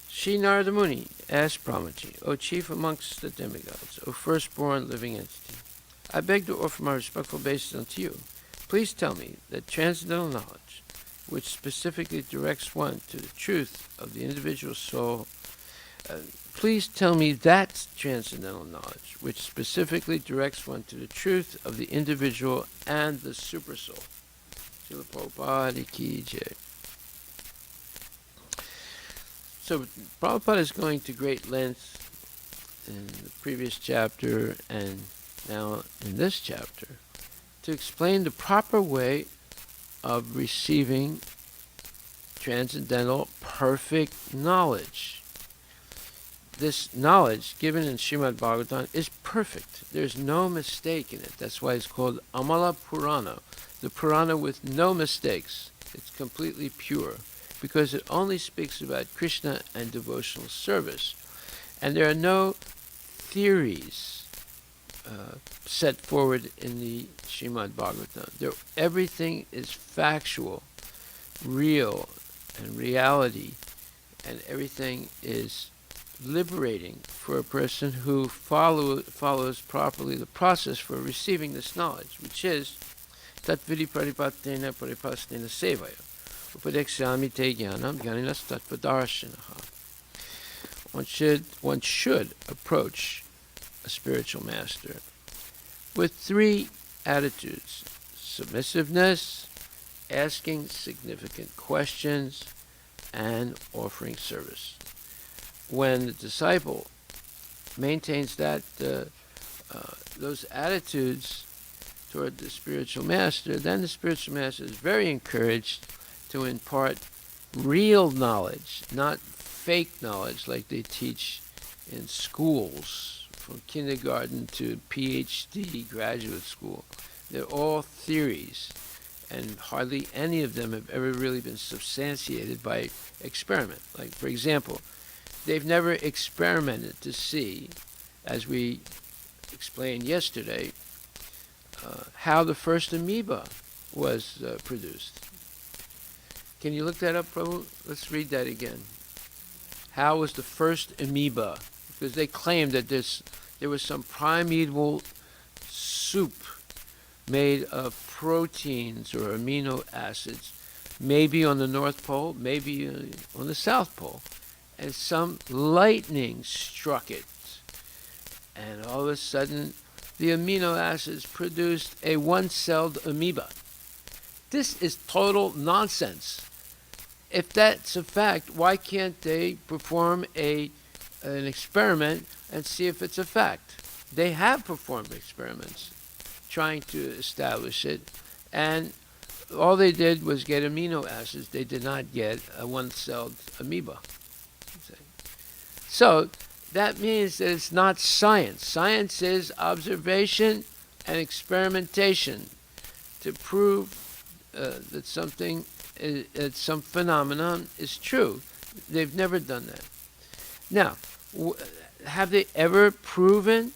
Shri Narada Muni asked Brahmaji, O chief amongst the demigods, O firstborn living entity, I beg to offer my respectful obeisance unto you. Please tell me that transcendental knowledge, which specifically directs one to the truth of the individual soul, please tell me that transcendental knowledge, which specifically directs one to the truth of the individual and the supersoul. Srila Prabhupada Ki Jai. So Prabhupada is going to great lengths in the previous chapter and now in this chapter to explain the proper way of receiving transcendental perfect knowledge. This knowledge given in Srimad Bhagavatam is perfect. There's no mistake in it. That's why it's called Amala Purana, the Purana with no mistakes. It's completely pure, because it only speaks about Krishna and devotional service. And there are no theories set forward in the Srimad Bhagavatam. Everything is factual, real, and reality, and everything is liberating for a person who follows properly the process for receiving this knowledge, which is Tatvidi Paripatena Paripasnena Sevaya. Upadekshami te jnanam jnaninas tattvadarshinaha. One should approach a spiritual master with three attitudes: submissiveness, asking significant questions, and offering service. When the disciple maintains those attitudes toward the spiritual master, then the spiritual master is very encouraged to impart real knowledge, not fake knowledge like they teach in schools, from kindergarten to PhD graduate school. They're all theories, and hardly any of them have ever really been substantiated by experiment. Like, for example, they've never experimented to see, as we explained yesterday, how the first amoeba was produced. Can you look that up, Prabhu? Let's read that again. How was the first amoeba? Because they claim that there was some primeval soup made of proteins or amino acids, maybe on the North Pole, maybe on the South Pole, and some lightning struck it, and all of a sudden the amino acids produced a one-celled amoeba. This is total nonsense. If that's a fact, why can't they perform an experiment and see if it's a fact? They have performed experiments trying to establish it, and all they did was get amino acids. They did not get a one-celled amoeba. So that means that it's not science. Science is observation and experimentation to prove that something, some phenomenon is true. They've never done that. Now, have they ever proven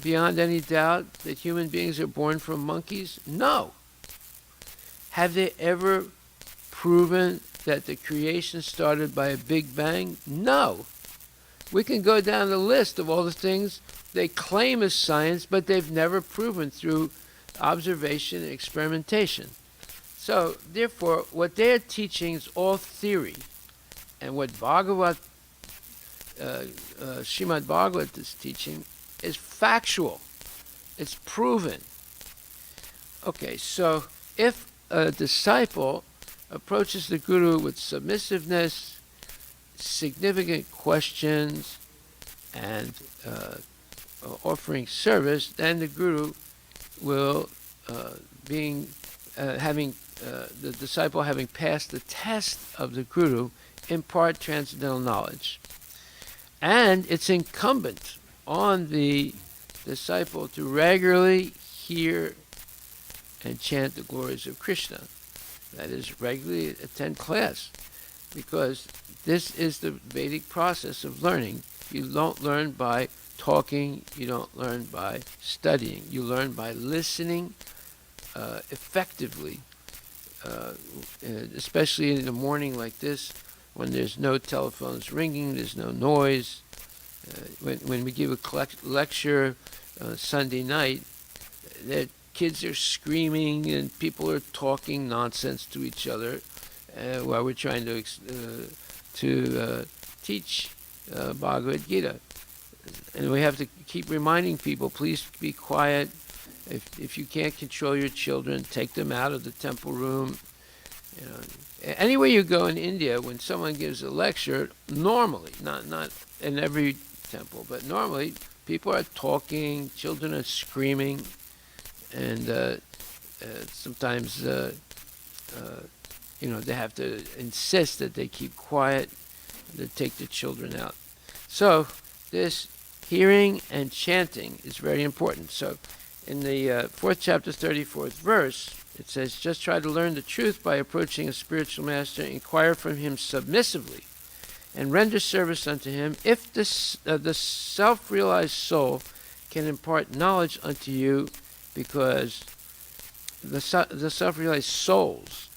beyond any doubt that human beings are born from monkeys? No. Have they ever proven that the creation started by a Big Bang? No. We can go down the list of all the things they claim as science, but they've never proven through observation and experimentation. So, therefore, what they are teaching is all theory. And what Srimad Bhagavat is teaching is factual. It's proven. Okay, so if a disciple approaches the Guru with submissiveness, significant questions, and offering service, then the Guru will, the disciple having passed the test of the Guru, impart transcendental knowledge. And it's incumbent on the disciple to regularly hear and chant the glories of Krishna. That is, regularly attend class, because this is the Vedic process of learning. You don't learn by talking, you don't learn by studying. You learn by listening effectively, especially in the morning like this, when there's no telephones ringing, there's no noise. When we give a lecture Sunday night, the kids are screaming and people are talking nonsense to each other while we're trying to teach Bhagavad Gita. And we have to keep reminding people, please be quiet. If you can't control your children, take them out of the temple room. You know, anywhere you go in India, when someone gives a lecture, normally, not in every temple, but normally, people are talking, children are screaming, and sometimes, they have to insist that they keep quiet, to take the children out. So, this hearing and chanting is very important. So, in the 4th chapter, 34th verse, it says, just try to learn the truth by approaching a spiritual master, inquire from him submissively, and render service unto him. If the self-realized soul can impart knowledge unto you, because the self-realized souls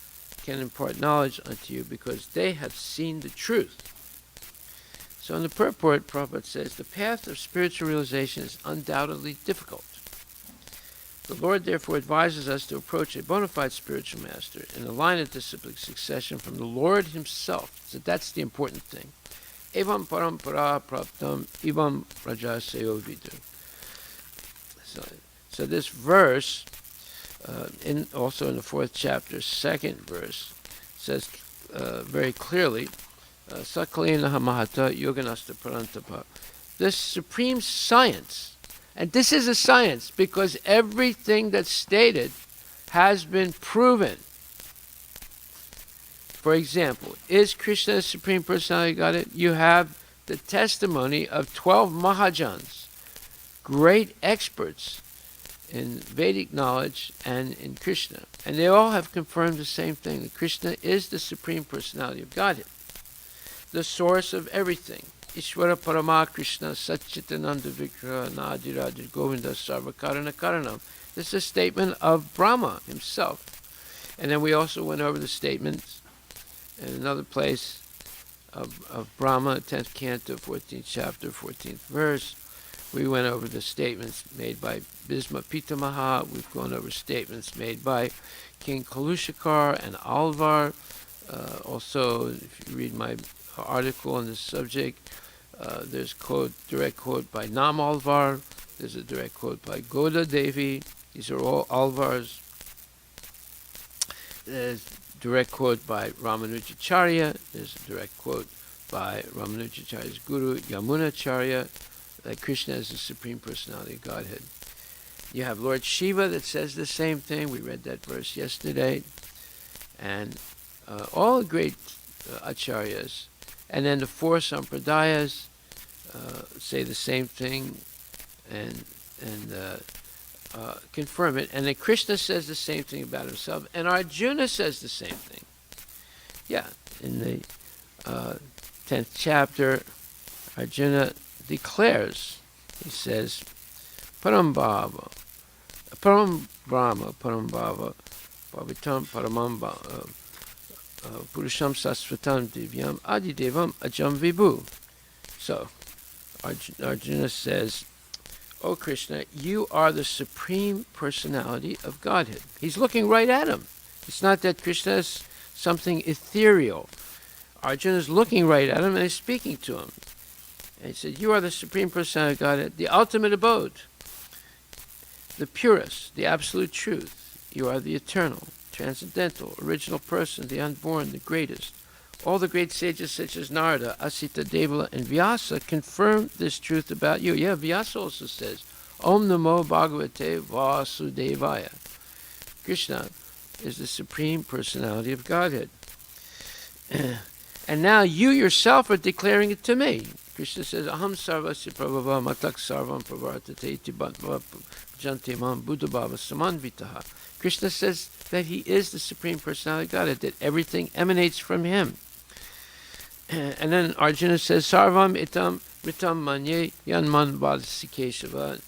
can impart knowledge unto you because they have seen the truth. So in the purport, Prabhupada says, the path of spiritual realization is undoubtedly difficult. The Lord therefore advises us to approach a bona fide spiritual master in a line of disciplic succession from the Lord himself. So that's the important thing. Evam parampara praptam evam rajaseyo vidu. So this verse, also in the 4th chapter, 2nd verse, says very clearly, Sakalena Mahata Yoganasta Parantapa. This supreme science, and this is a science because everything that's stated has been proven. For example, is Krishna the Supreme Personality of Godhead? You have the testimony of 12 Mahajans, great experts in Vedic knowledge and in Krishna. And they all have confirmed the same thing, that Krishna is the Supreme Personality of Godhead, the source of everything. Ishvara Parama Krishna Satchitananda Vigraha Nadiraja Govinda Sarvakarana Karanam. This is a statement of Brahma himself. And then we also went over the statements in another place of Brahma, 10th canto, 14th chapter, 14th verse. We went over the statements made by Bhisma Pitamaha. We've gone over statements made by King Kalushakar and Alvar. Also, if you read my article on this subject, there's direct quote by Nam Alvar. There's a direct quote by Goda Devi. These are all Alvars. There's direct quote by Ramanujacharya. There's a direct quote by Ramanujacharya's guru, Yamunacharya, that Krishna is the Supreme Personality of Godhead. You have Lord Shiva that says the same thing. We read that verse yesterday. And all great acharyas. And then the 4 sampradayas say the same thing and confirm it. And then Krishna says the same thing about himself. And Arjuna says the same thing. Yeah, in the 10th chapter, Arjuna declares, he says, Parambhava, Param Brahma, Parambhava, Pavitam Paramamba, Purusham Sasvatam Divyam Adidevam Ajam Vibhu. So, Arjuna says, "O Krishna, you are the Supreme Personality of Godhead." He's looking right at him. It's not that Krishna is something ethereal. Arjuna is looking right at him and he's speaking to him. And he said, "You are the Supreme Personality of Godhead, the ultimate abode, the purest, the absolute truth. You are the eternal, transcendental, original person, the unborn, the greatest. All the great sages such as Narada, Asita, Devala, and Vyasa confirm this truth about you." Yeah, Vyasa also says, "Om Namo Bhagavate Vasudevaya." Krishna is the Supreme Personality of Godhead. And now you yourself are declaring it to me. Krishna says, "Aham sarvasya prabhava matak sarvam pravartate iti bhatva jantemam buddhabhava samanvitaha." Krishna says that he is the Supreme Personality of Godhead, that everything emanates from him. And then Arjuna says, "Sarvam itam ritam manye yanman bhadasikeshava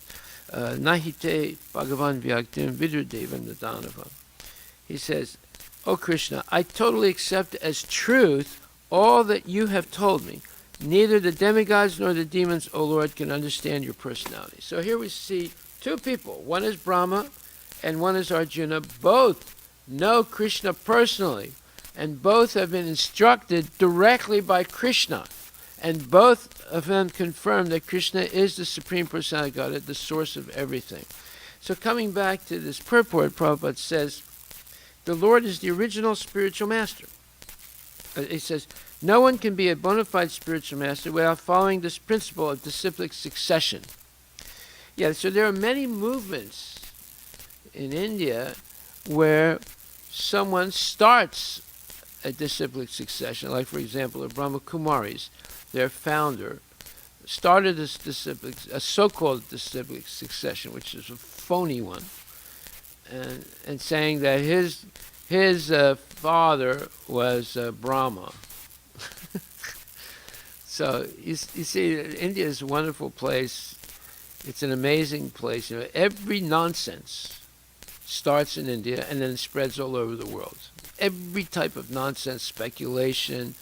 nahite bhagavan vyaktim vidrudevam nadanava." He says, "O Krishna, I totally accept as truth all that you have told me. Neither the demigods nor the demons, O Lord, can understand your personality." So here we see two people. One is Brahma and one is Arjuna. Both know Krishna personally, and both have been instructed directly by Krishna. And both of them confirm that Krishna is the Supreme Personality of Godhead, the source of everything. So coming back to this purport, Prabhupada says, the Lord is the original spiritual master. He says, no one can be a bona fide spiritual master without following this principle of disciplic succession. Yeah, so there are many movements in India where someone starts a disciplic succession. Like, for example, the Brahma Kumaris, their founder, started this a so-called disciplic succession, which is a phony one, and saying that his father was Brahma. So you see, India is a wonderful place. It's an amazing place. You know, every nonsense starts in India and then spreads all over the world. Every type of nonsense, speculation,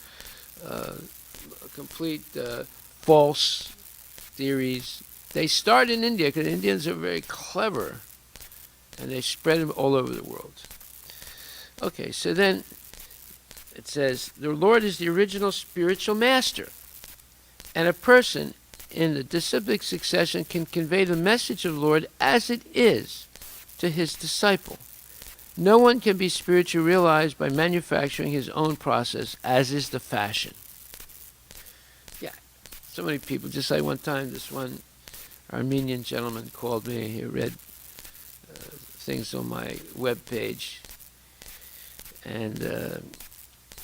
complete false theories, they start in India because Indians are very clever, and they spread them all over the world. Okay, so then it says, the Lord is the original spiritual master, and a person in the disciplic succession can convey the message of the Lord as it is to his disciple. No one can be spiritually realized by manufacturing his own process, as is the fashion. Yeah, so many people, just like one time, this one Armenian gentleman called me. He read things on my webpage, and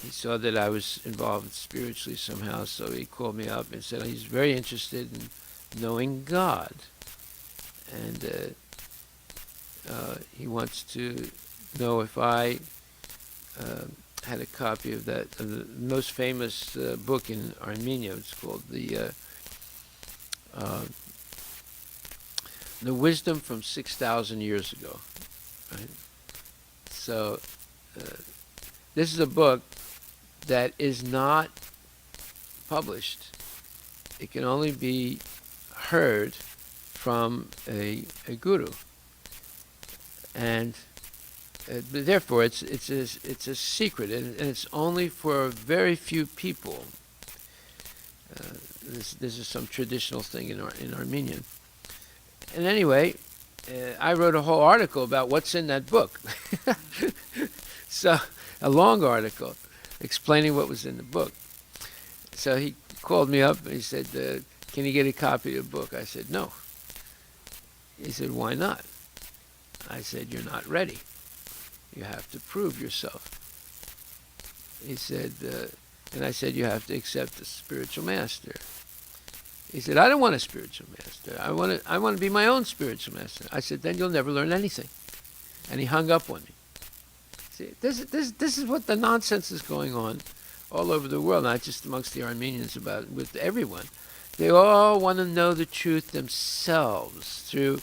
he saw that I was involved spiritually somehow, so he called me up and said he's very interested in knowing God, and he wants to know if I had a copy of the most famous book in Armenia. It's called the Wisdom from 6,000 years ago. Right? So this is a book that is not published. It can only be heard from a guru, and therefore it's a secret, and it's only for very few people. This is some traditional thing in Armenian. And anyway, I wrote a whole article about what's in that book. So a long article explaining what was in the book. So he called me up and he said, can you get a copy of the book? I said, no. He said, why not? I said, you're not ready. You have to prove yourself. He said, and I said, you have to accept the spiritual master. He said, I don't want a spiritual master. I want to be my own spiritual master. I said, then you'll never learn anything. And he hung up on me. See, this is what the nonsense is going on all over the world, not just amongst the Armenians, with everyone. They all want to know the truth themselves through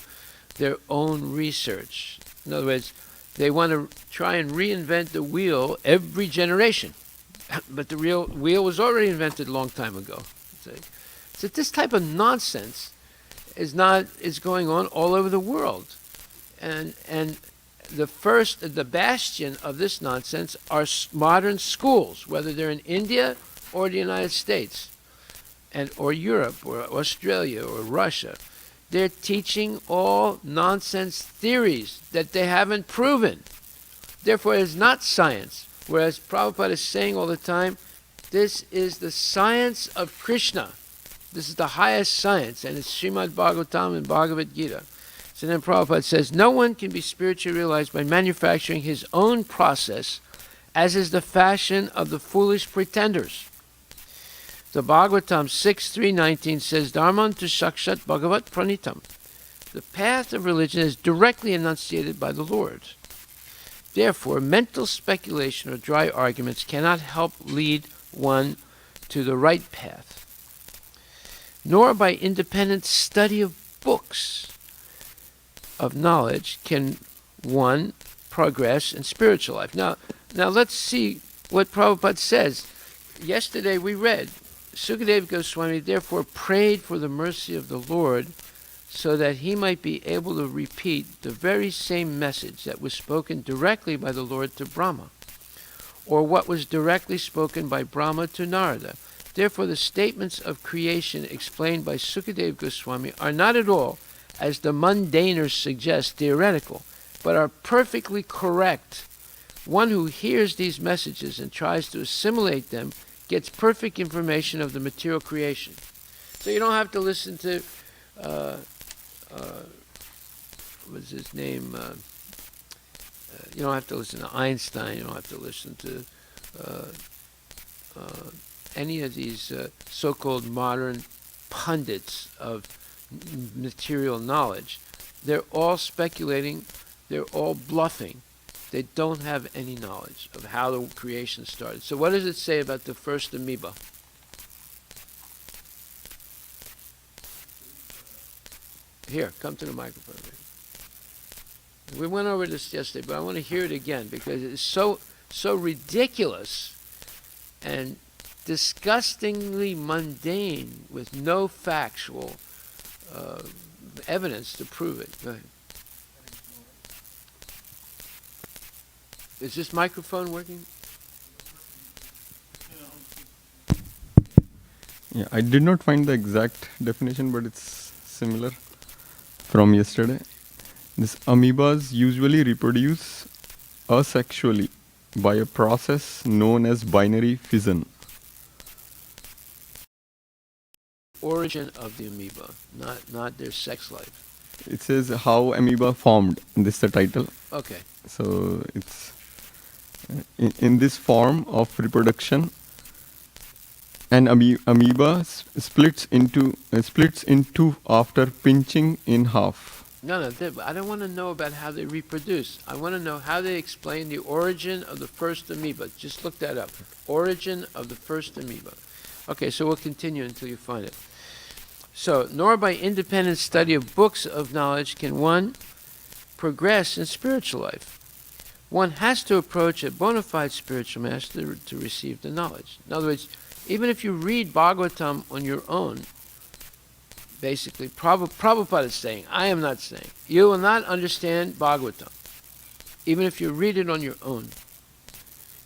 their own research. In other words, they want to try and reinvent the wheel every generation. But the real wheel was already invented a long time ago. So this type of nonsense is going on all over the world. And the bastion of this nonsense are modern schools, whether they're in India or the United States, or Europe or Australia or Russia. They're teaching all nonsense theories that they haven't proven. Therefore, it is not science. Whereas Prabhupada is saying all the time, this is the science of Krishna. This is the highest science, and it's Srimad Bhagavatam and Bhagavad Gita. So then Prabhupada says, no one can be spiritually realized by manufacturing his own process, as is the fashion of the foolish pretenders. The Bhagavatam 6.3.19 says, Dharman tu sakshat bhagavat pranitam. The path of religion is directly enunciated by the Lord. Therefore, mental speculation or dry arguments cannot help lead one to the right path, nor by independent study of books of knowledge can one progress in spiritual life. Now let's see what Prabhupada says. Yesterday we read, Sukadeva Goswami therefore prayed for the mercy of the Lord so that he might be able to repeat the very same message that was spoken directly by the Lord to Brahma, or what was directly spoken by Brahma to Narada. Therefore, the statements of creation explained by Sukadeva Goswami are not at all, as the mundaners suggest, theoretical, but are perfectly correct. One who hears these messages and tries to assimilate them gets perfect information of the material creation. So you don't have to listen to what's his name? You don't have to listen to Einstein. You don't have to listen to any of these so-called modern pundits of material knowledge. They're all speculating. They're all bluffing. They don't have any knowledge of how the creation started. So what does it say about the first amoeba? Here, come to the microphone. We went over this yesterday, but I want to hear it again because it's so ridiculous and disgustingly mundane with no factual evidence to prove it. Go ahead. Is this microphone working? Yeah, I did not find the exact definition, but it's similar from yesterday. These amoebas usually reproduce asexually by a process known as binary fission. Origin of the amoeba, not their sex life. It says how amoeba formed. This is the title. Okay. So it's in this form of reproduction, an amoeba splits in two after pinching in half. No, I don't want to know about how they reproduce. I want to know how they explain the origin of the first amoeba. Just look that up. Origin of the first amoeba. Okay, so we'll continue until you find it. So, nor by independent study of books of knowledge can one progress in spiritual life. One has to approach a bona fide spiritual master to receive the knowledge. In other words, even if you read Bhagavatam on your own, basically, Prabhupada is saying, I am not saying, you will not understand Bhagavatam, even if you read it on your own.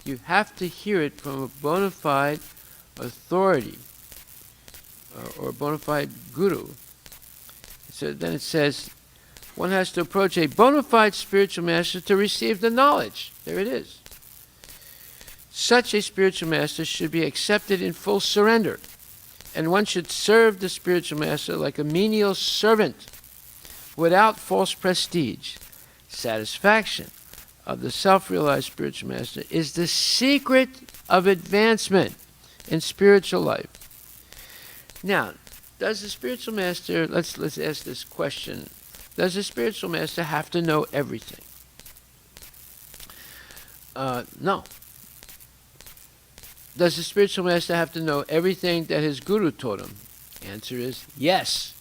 You have to hear it from a bona fide authority or a bona fide guru. So then it says, one has to approach a bona fide spiritual master to receive the knowledge. There it is. Such a spiritual master should be accepted in full surrender, and one should serve the spiritual master like a menial servant, without false prestige. Satisfaction of the self-realized spiritual master is the secret of advancement in spiritual life. Now, does the spiritual master, let's ask this question, does the spiritual master have to know everything? No. Does the spiritual master have to know everything that his guru taught him? Answer is yes.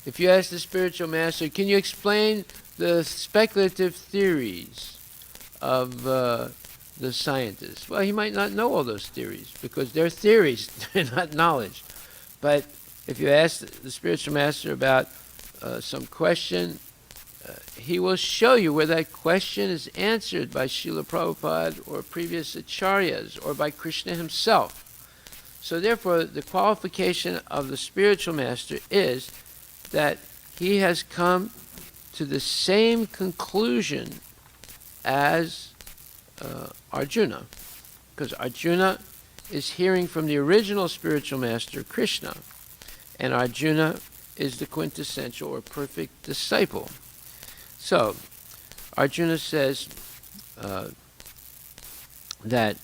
If you ask the spiritual master, can you explain the speculative theories of the scientists? Well, he might not know all those theories because they're theories, they're not knowledge. But if you ask the spiritual master about some question, he will show you where that question is answered by Srila Prabhupada or previous acharyas or by Krishna himself. So therefore, the qualification of the spiritual master is that he has come to the same conclusion as Arjuna, because Arjuna is hearing from the original spiritual master, Krishna, and Arjuna is the quintessential or perfect disciple. So, Arjuna says that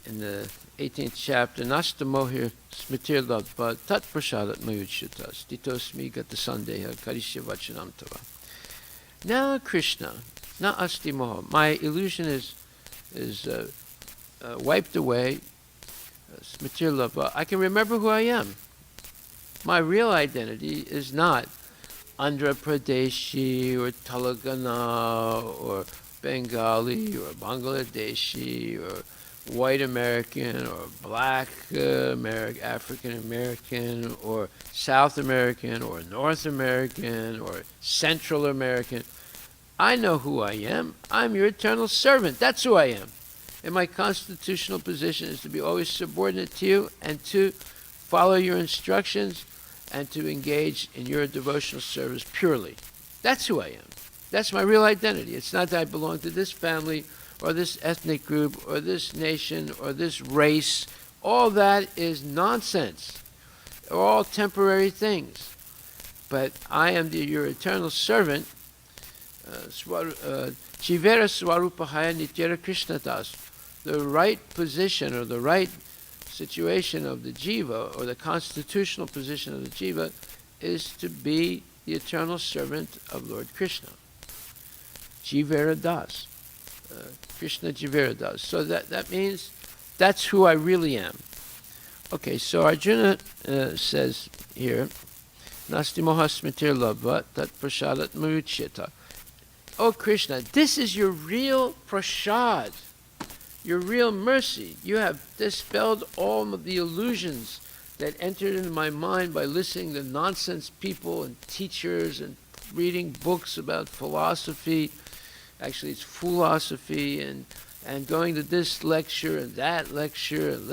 in the 18th chapter, Nasta mohir smitir ladva tat prasadat mayuchita stitosmi gata sandeha karishya vachanam tava. Now Krishna, na asti moha, my illusion is wiped away. Smitir ladva, I can remember who I am. My real identity is not Andhra Pradeshi or Telangana or Bengali or Bangladeshi or white American or black African American or South American or North American or Central American. I know who I am. I'm your eternal servant. That's who I am. And my constitutional position is to be always subordinate to you and to follow your instructions and to engage in your devotional service purely. That's who I am. That's my real identity. It's not that I belong to this family or this ethnic group or this nation or this race. All that is nonsense. They're all temporary things. But I am your eternal servant. Jivera Swarupahaya Nityara Krishna Das. The right position or the right situation of the jiva, or the constitutional position of the jiva, is to be the eternal servant of Lord Krishna. Jivera Das. Krishna Jivera Das. So that means that's who I really am. Okay, so Arjuna says here, Nasti moha smitir labha tat prasadat maruchita. Oh Krishna, this is your real prasad, your real mercy. You have dispelled all of the illusions that entered into my mind by listening to nonsense people and teachers and reading books about philosophy. Actually, it's philosophy, and going to this lecture and that lecture, and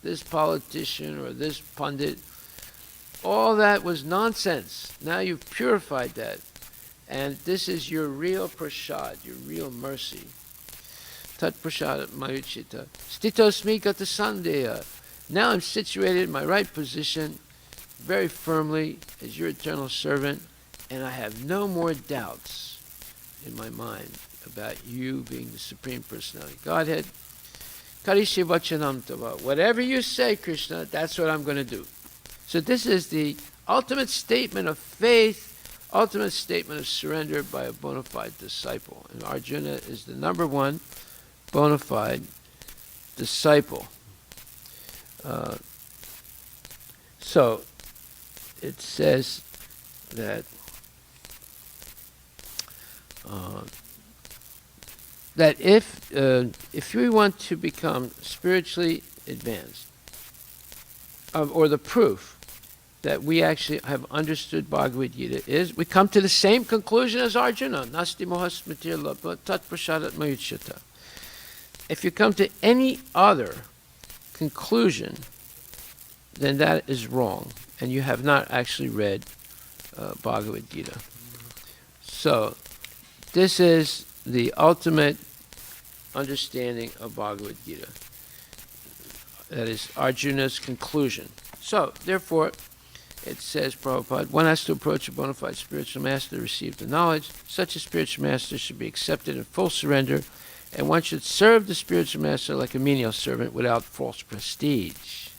this politician or this pundit. All that was nonsense. Now you've purified that. And this is your real prasad, your real mercy. Tat prasad mayuchita. Stitosmi gata sandeha. Now I'm situated in my right position, very firmly, as your eternal servant, and I have no more doubts in my mind about you being the Supreme Personality Godhead. Karishya vachanam tava. Whatever you say, Krishna, that's what I'm going to do. So this is the ultimate statement of faith, ultimate statement of surrender by a bona fide disciple. And Arjuna is the number one bona fide disciple. So it says that that if we want to become spiritually advanced, or the proof that we actually have understood Bhagavad Gita is, we come to the same conclusion as Arjuna. Nasti moha smitir labha tat prasadat mayuchita. If you come to any other conclusion, then that is wrong, and you have not actually read Bhagavad Gita. So, this is the ultimate understanding of Bhagavad Gita. That is Arjuna's conclusion. So, therefore, it says, Prabhupada, one has to approach a bona fide spiritual master to receive the knowledge. Such a spiritual master should be accepted in full surrender, and one should serve the spiritual master like a menial servant without false prestige.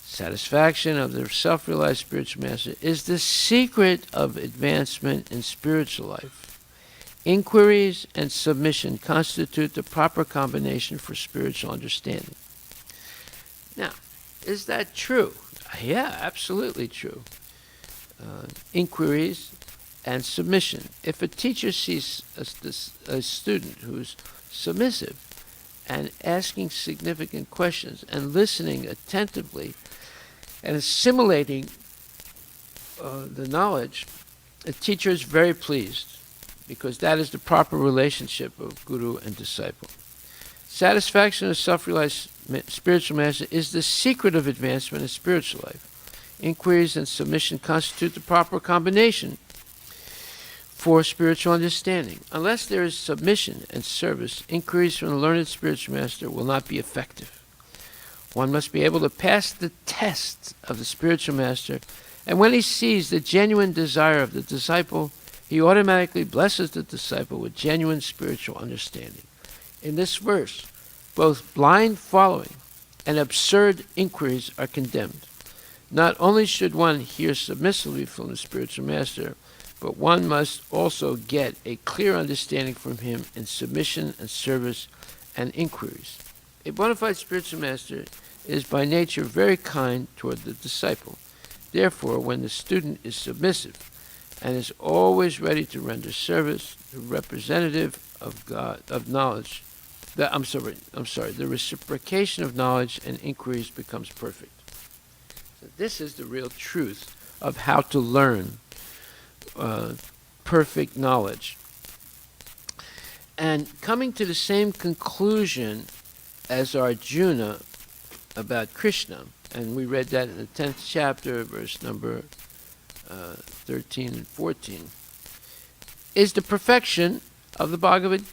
Satisfaction of the self-realized spiritual master is the secret of advancement in spiritual life. Inquiries and submission constitute the proper combination for spiritual understanding. Is that true? Yeah, absolutely true. Inquiries and submission. If a teacher sees a student who's submissive and asking significant questions and listening attentively and assimilating the knowledge, the teacher is very pleased, because that is the proper relationship of guru and disciple. Satisfaction of self-realized spiritual master is the secret of advancement in spiritual life. Inquiries and submission constitute the proper combination for spiritual understanding. Unless there is submission and service, inquiries from the learned spiritual master will not be effective. One must be able to pass the test of the spiritual master, and when he sees the genuine desire of the disciple, he automatically blesses the disciple with genuine spiritual understanding. In this verse, both blind following and absurd inquiries are condemned. Not only should one hear submissively from the spiritual master, but one must also get a clear understanding from him in submission and service and inquiries. A bona fide spiritual master is by nature very kind toward the disciple. Therefore, when the student is submissive and is always ready to render service, the representative of God, of knowledge, the reciprocation of knowledge and inquiries becomes perfect. So this is the real truth of how to learn perfect knowledge. And coming to the same conclusion as Arjuna about Krishna, and we read that in the 10th chapter, verse number 13 and 14, is the perfection of the Bhagavad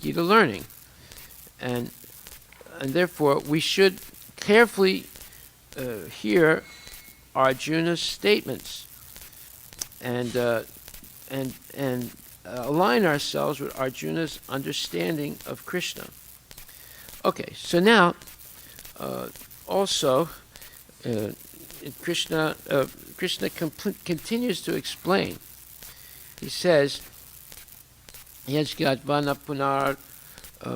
Gita learning, and therefore we should carefully hear Arjuna's statements and align ourselves with Arjuna's understanding of Krishna. Okay, so now also Krishna continues to explain. He says, Yajgadvana punar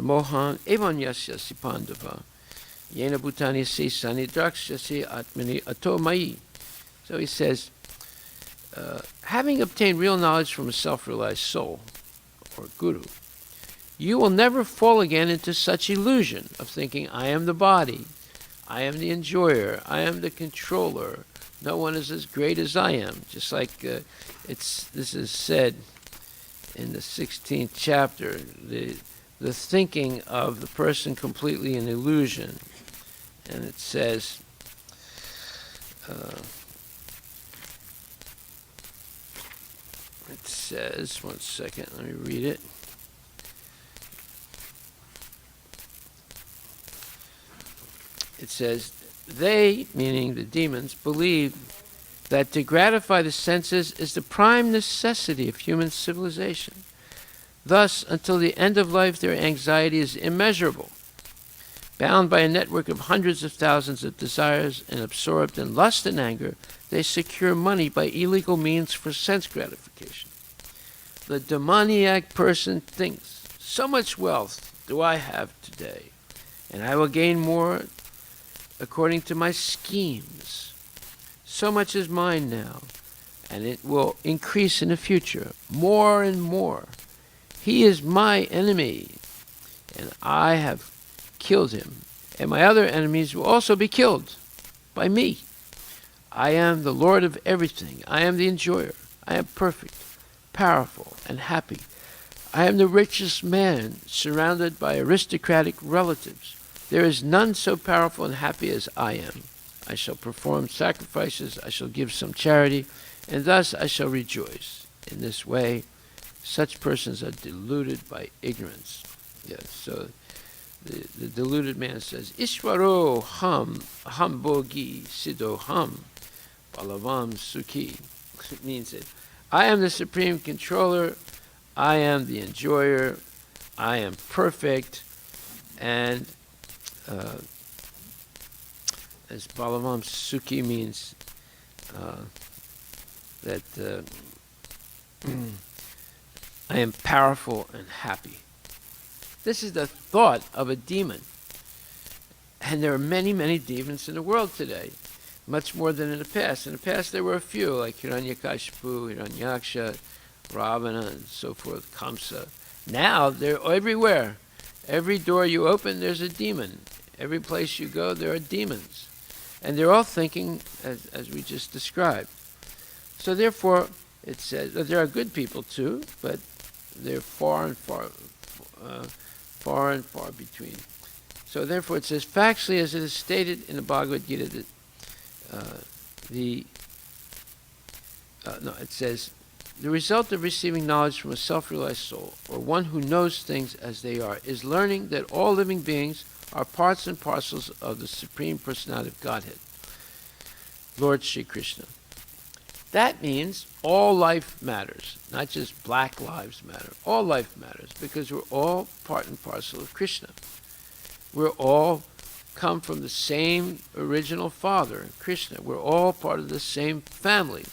mohan evan yasyasi pandava yena bhutani se sanidrakshasi atmani atomai. So he says, having obtained real knowledge from a self-realized soul, or guru, you will never fall again into such illusion of thinking, I am the body, I am the enjoyer, I am the controller, no one is as great as I am. Just like this is said in the 16th chapter, the thinking of the person completely an illusion. And it says, one second, let me read it. It says, they, meaning the demons, believe that to gratify the senses is the prime necessity of human civilization. Thus, until the end of life, their anxiety is immeasurable. Bound by a network of hundreds of thousands of desires and absorbed in lust and anger, they secure money by illegal means for sense gratification. The demoniac person thinks, so much wealth do I have today, and I will gain more according to my schemes. So much is mine now, and it will increase in the future, more and more. He is my enemy, and I have killed him, and my other enemies will also be killed by me. I am the Lord of everything. I am the enjoyer. I am perfect, powerful, and happy. I am the richest man, surrounded by aristocratic relatives. There is none so powerful and happy as I am. I shall perform sacrifices, I shall give some charity, and thus I shall rejoice. In this way, such persons are deluded by ignorance. Yes, so the deluded man says, Ishvaro ham bogi siddho ham balavam sukhi. It means that I am the supreme controller, I am the enjoyer, I am perfect, and as Balavam Sukhi means that I am powerful and happy. This is the thought of a demon. And there are many, many demons in the world today, much more than in the past. In the past, there were a few, like Hiranyakashipu, Hiranyaksha, Ravana, and so forth, Kamsa. Now, they're everywhere. Every door you open, there's a demon. Every place you go, there are demons. And they're all thinking as we just described. So therefore, it says that there are good people too, but they're far and far between. So therefore, it says, factually, as it is stated in the Bhagavad Gita, that it says, the result of receiving knowledge from a self-realized soul, or one who knows things as they are, is learning that all living beings are parts and parcels of the Supreme Personality of Godhead, Lord Shri Krishna. That means all life matters, not just black lives matter. All life matters because we're all part and parcel of Krishna. We're all come from the same original Father, Krishna. We're all part of the same family.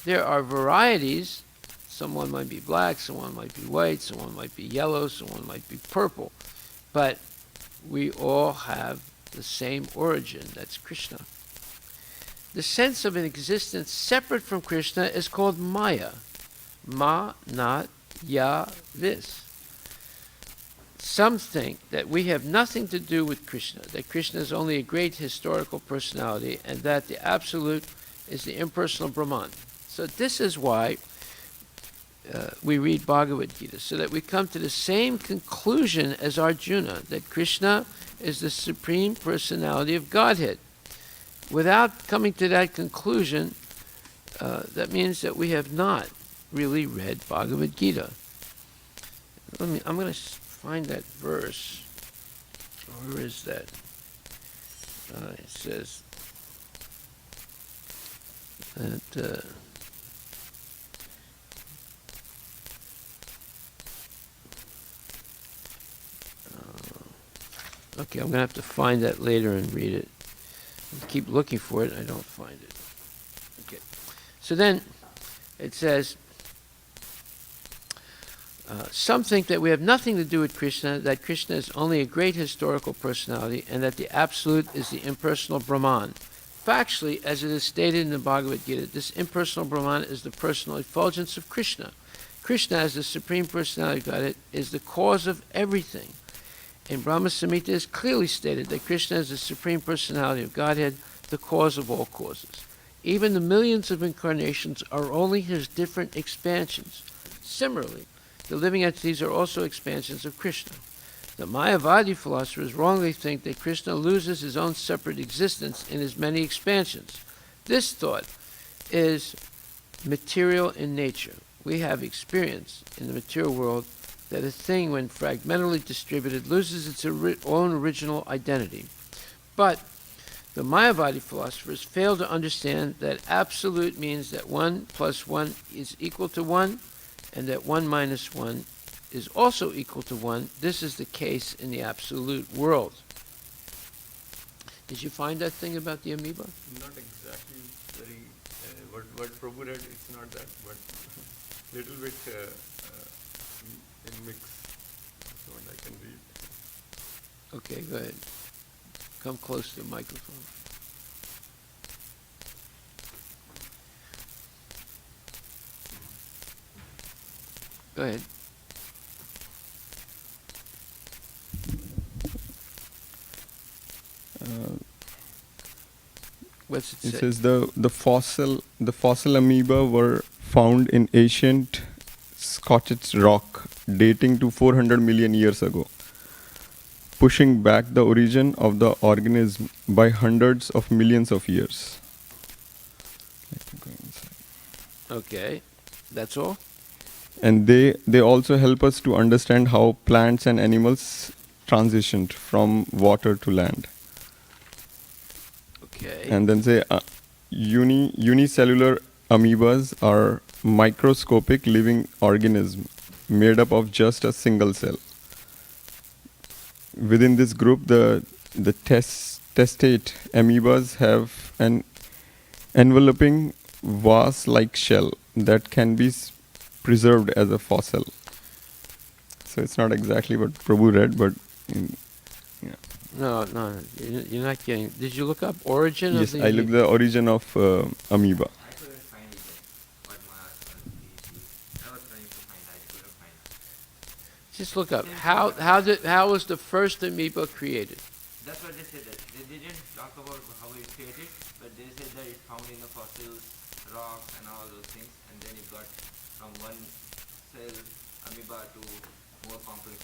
There are varieties. Someone might be black, someone might be white, someone might be yellow, someone might be purple. But we all have the same origin, that's Krishna. The sense of an existence separate from Krishna is called Maya. Ma, not, ya, this. Some think that we have nothing to do with Krishna, that Krishna is only a great historical personality, and that the Absolute is the impersonal Brahman. So this is why we read Bhagavad Gita, so that we come to the same conclusion as Arjuna, that Krishna is the Supreme Personality of Godhead. Without coming to that conclusion, that means that we have not really read Bhagavad Gita. I'm going to find that verse. Where is that? It says that okay, I'm going to have to find that later and read it. I keep looking for it, and I don't find it. Okay. So then it says, some think that we have nothing to do with Krishna, that Krishna is only a great historical personality, and that the Absolute is the impersonal Brahman. Factually, as it is stated in the Bhagavad Gita, this impersonal Brahman is the personal effulgence of Krishna. Krishna, as the Supreme Personality of Godhead, is the cause of everything. In Brahma Samhita, it is clearly stated that Krishna is the Supreme Personality of Godhead, the cause of all causes. Even the millions of incarnations are only his different expansions. Similarly, the living entities are also expansions of Krishna. The Mayavadi philosophers wrongly think that Krishna loses his own separate existence in his many expansions. This thought is material in nature. We have experience in the material world that a thing, when fragmentally distributed, loses its own original identity. But the Mayavadi philosophers fail to understand that Absolute means that 1 plus 1 is equal to 1, and that 1 minus 1 is also equal to 1. This is the case in the Absolute world. Did you find that thing about the amoeba? Not exactly very, what Prabhu read, it's not that, but little bit in mix. That's what I can read. Okay, go ahead. Come close to the microphone. Go ahead. What's it say? It says the fossil amoeba were found in ancient Scottish rock dating to 400 million years ago, pushing back the origin of the organism by hundreds of millions of years. Let me go inside. Okay, that's all? And they also help us to understand how plants and animals transitioned from water to land. Okay. And then say unicellular amoebas are microscopic living organisms made up of just a single cell. Within this group, the testate amoebas have an enveloping vase-like shell that can be preserved as a fossil. So it's not exactly what Prabhu read, but No, you're not getting. Did you look up origin Yes, of the? I looked the origin of amoeba. I couldn't find it yet. What my husband I was trying to find, I couldn't find it. Just look up how was the first amoeba created? That's what they said. That they didn't talk about how it created, but they said that it's found in the fossils, rocks, and all those things, and then it got from one cell amoeba to more complex.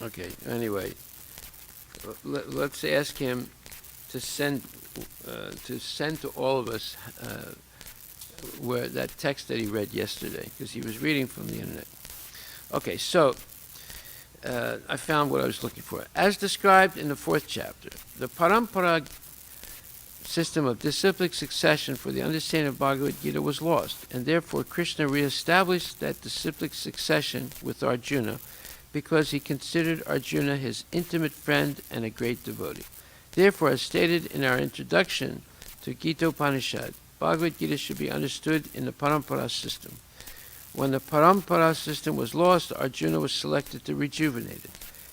Okay. Anyway, let's ask him to send to all of us where that text that he read yesterday, because he was reading from the internet. Okay, so I found what I was looking for. As described in the 4th chapter, the parampara system of disciplic succession for the understanding of Bhagavad Gita was lost, and therefore Krishna reestablished that disciplic succession with Arjuna because he considered Arjuna his intimate friend and a great devotee. Therefore, as stated in our introduction to Gita Upanishad, Bhagavad Gita should be understood in the parampara system. When the parampara system was lost, Arjuna was selected to rejuvenate it.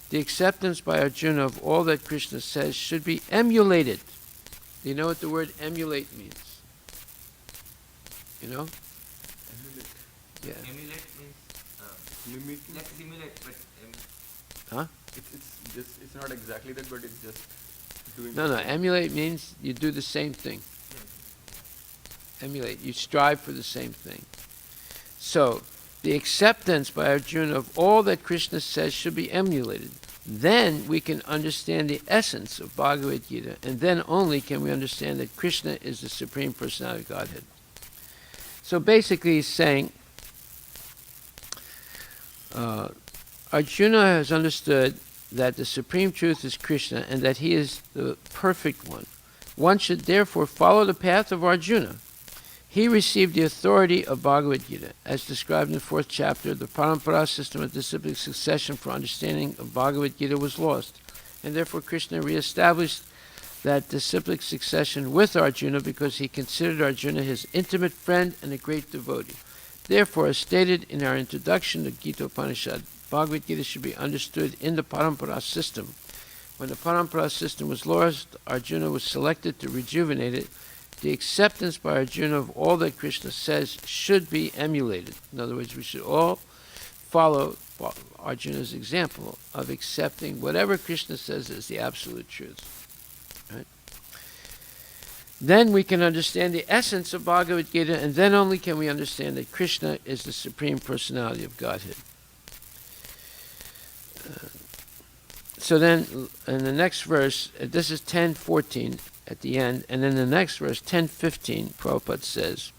The acceptance by Arjuna of all that Krishna says should be emulated. Do you know what the word emulate means? You know? Yeah. Emulate means like simulate, but Huh? It's not exactly that, but it's just doing. No, emulate means you do the same thing. Emulate, you strive for the same thing. So, the acceptance by Arjuna of all that Krishna says should be emulated. Then we can understand the essence of Bhagavad Gita, and then only can we understand that Krishna is the Supreme Personality of Godhead. So basically he's saying, Arjuna has understood that the Supreme Truth is Krishna and that he is the perfect one. One should therefore follow the path of Arjuna. He received the authority of Bhagavad Gita. As described in the 4th chapter, the parampara system of disciplic succession for understanding of Bhagavad Gita was lost, and therefore Krishna reestablished that disciplic succession with Arjuna because he considered Arjuna his intimate friend and a great devotee. Therefore, as stated in our introduction to Gita Upanishad, Bhagavad Gita should be understood in the parampara system. When the parampara system was lost, Arjuna was selected to rejuvenate it. The acceptance by Arjuna of all that Krishna says should be emulated. In other words, we should all follow Arjuna's example of accepting whatever Krishna says is the absolute truth. Right? Then we can understand the essence of Bhagavad Gita, and then only can we understand that Krishna is the Supreme Personality of Godhead. So then, in the next verse, this is 10:14 at the end, and then the next verse, 10:15, Prabhupada says,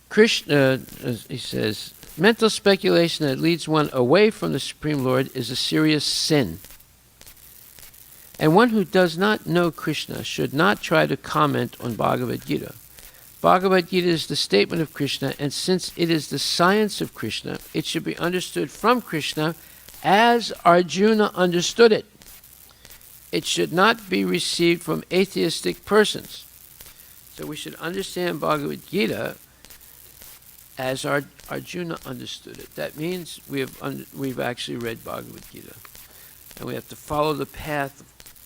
Krishna, he says, mental speculation that leads one away from the Supreme Lord is a serious sin. And one who does not know Krishna should not try to comment on Bhagavad Gita. Bhagavad Gita is the statement of Krishna, and since it is the science of Krishna, it should be understood from Krishna as Arjuna understood it. It should not be received from atheistic persons. So we should understand Bhagavad Gita as Arjuna understood it. That means we've actually read Bhagavad Gita, and we have to follow the path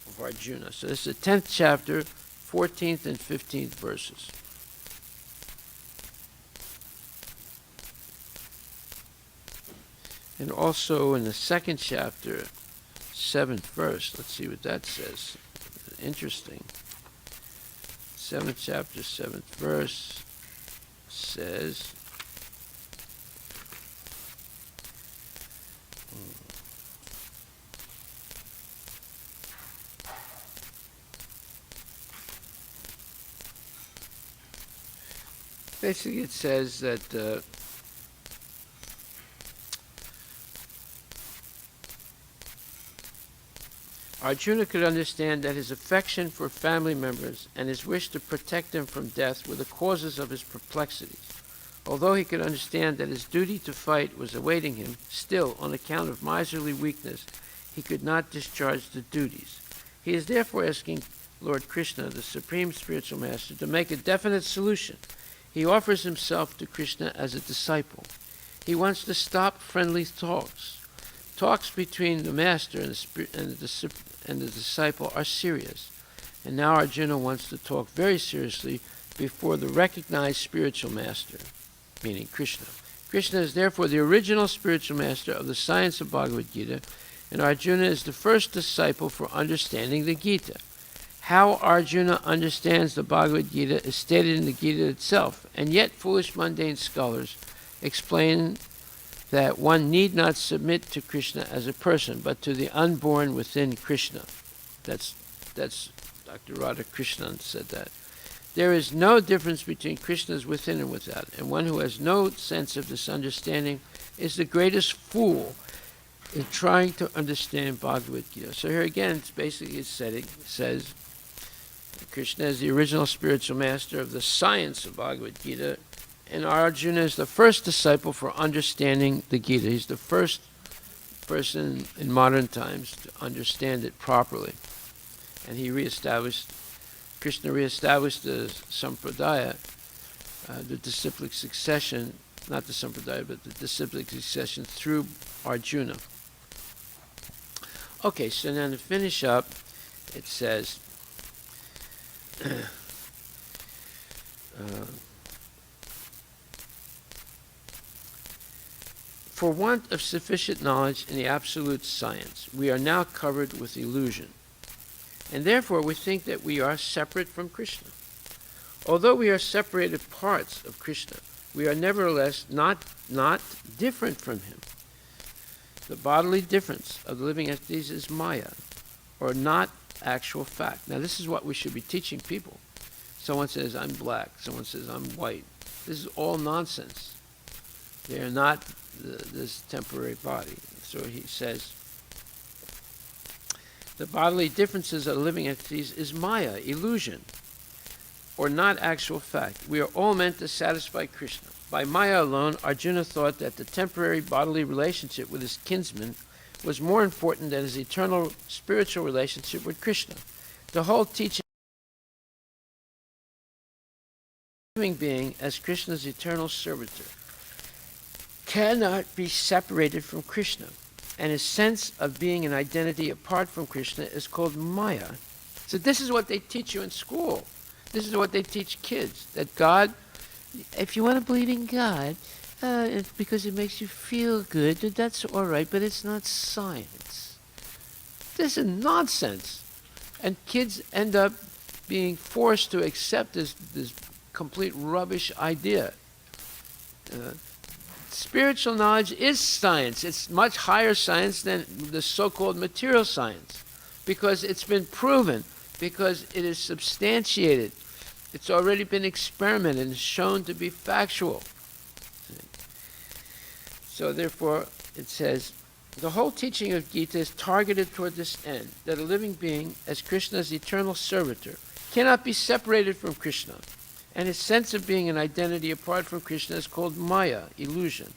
of Arjuna. So this is the 10th chapter, 14th and 15th verses. And also in the 2nd chapter, 7th verse, let's see what that says. Interesting. 7th chapter, 7th verse says, basically it says that Arjuna could understand that his affection for family members and his wish to protect them from death were the causes of his perplexities. Although he could understand that his duty to fight was awaiting him, still, on account of miserly weakness, he could not discharge the duties. He is therefore asking Lord Krishna, the Supreme Spiritual Master, to make a definite solution. He offers himself to Krishna as a disciple. He wants to stop friendly talks. Talks between the master and the disciple are serious. And now Arjuna wants to talk very seriously before the recognized spiritual master, meaning Krishna. Krishna is therefore the original spiritual master of the science of Bhagavad Gita, and Arjuna is the first disciple for understanding the Gita. How Arjuna understands the Bhagavad Gita is stated in the Gita itself, and yet foolish mundane scholars explain that one need not submit to Krishna as a person, but to the unborn within Krishna. That's Dr. Radhakrishnan said that. There is no difference between Krishna's within and without, and one who has no sense of this understanding is the greatest fool in trying to understand Bhagavad Gita. So here again, it's basically it says Krishna is the original spiritual master of the science of Bhagavad Gita, and Arjuna is the first disciple for understanding the Gita. He's the first person in modern times to understand it properly. And Krishna reestablished the sampradaya, the disciplic succession, not the sampradaya, but the disciplic succession through Arjuna. Okay, so now to finish up, it says, for want of sufficient knowledge in the absolute science, we are now covered with illusion. And therefore we think that we are separate from Krishna. Although we are separated parts of Krishna, we are nevertheless not different from him. The bodily difference of the living entities is Maya, or not actual fact. Now this is what we should be teaching people. Someone says, I'm black. Someone says, I'm white. This is all nonsense. They are not this temporary body. So he says, the bodily differences of living entities is Maya, illusion, or not actual fact. We are all meant to satisfy Krishna. By Maya alone, Arjuna thought that the temporary bodily relationship with his kinsman was more important than his eternal spiritual relationship with Krishna. The whole teaching of the living being as Krishna's eternal servitor cannot be separated from Krishna, and his sense of being an identity apart from Krishna is called Maya. So this is what they teach you in school. This is what they teach kids, that God, if you want to believe in God, it's because it makes you feel good, that's all right, but it's not science. This is nonsense. And kids end up being forced to accept this complete rubbish idea. Spiritual knowledge is science. It's much higher science than the so-called material science, because it's been proven, because it is substantiated. It's already been experimented and shown to be factual. So therefore, it says, the whole teaching of Gita is targeted toward this end, that a living being, as Krishna's eternal servitor, cannot be separated from Krishna, and his sense of being an identity apart from Krishna is called Maya, illusion.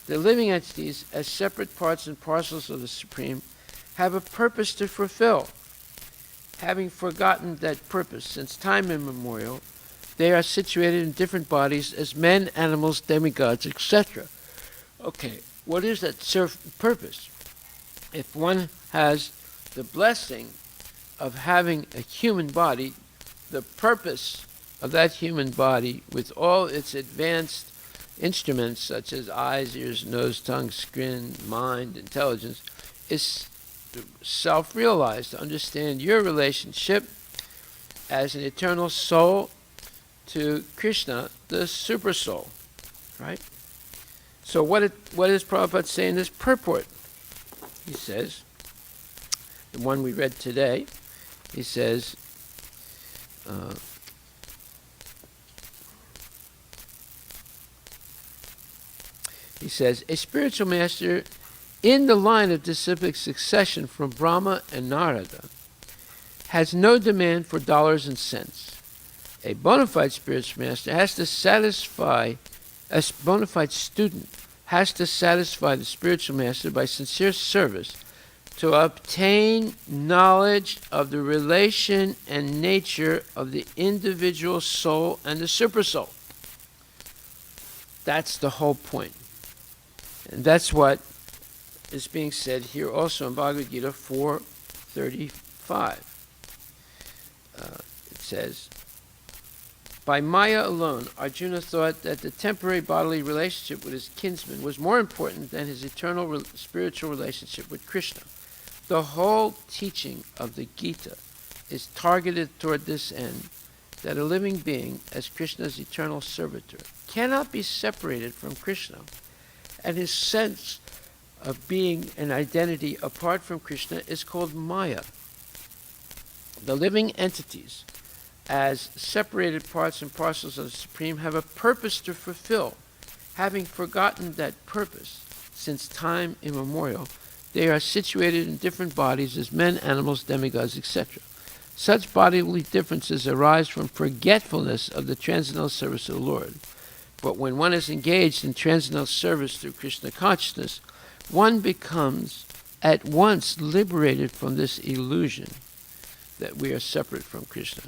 The living entities, as separate parts and parcels of the Supreme, have a purpose to fulfill. Having forgotten that purpose since time immemorial, they are situated in different bodies as men, animals, demigods, etc. Okay, what is that purpose? If one has the blessing of having a human body, the purpose of that human body, with all its advanced instruments such as eyes, ears, nose, tongue, skin, mind, intelligence, is self-realized, to understand your relationship as an eternal soul to Krishna, the super soul, right? So what does Prabhupada say in this purport? He says, the one we read today, he says, a spiritual master in the line of disciplic succession from Brahma and Narada has no demand for dollars and cents. A bona fide spiritual master has to satisfy, a bona fide student has to satisfy the spiritual master by sincere service to obtain knowledge of the relation and nature of the individual soul and the supersoul. That's the whole point. And that's what is being said here also in Bhagavad Gita 4:35. It says, by Maya alone, Arjuna thought that the temporary bodily relationship with his kinsman was more important than his eternal spiritual relationship with Krishna. The whole teaching of the Gita is targeted toward this end, that a living being, as Krishna's eternal servitor, cannot be separated from Krishna, and his sense of being an identity apart from Krishna is called Maya. The living entities, as separated parts and parcels of the Supreme, have a purpose to fulfill. Having forgotten that purpose, since time immemorial, they are situated in different bodies as men, animals, demigods, etc. Such bodily differences arise from forgetfulness of the transcendental service of the Lord. But when one is engaged in transcendental service through Krishna consciousness, one becomes at once liberated from this illusion that we are separate from Krishna.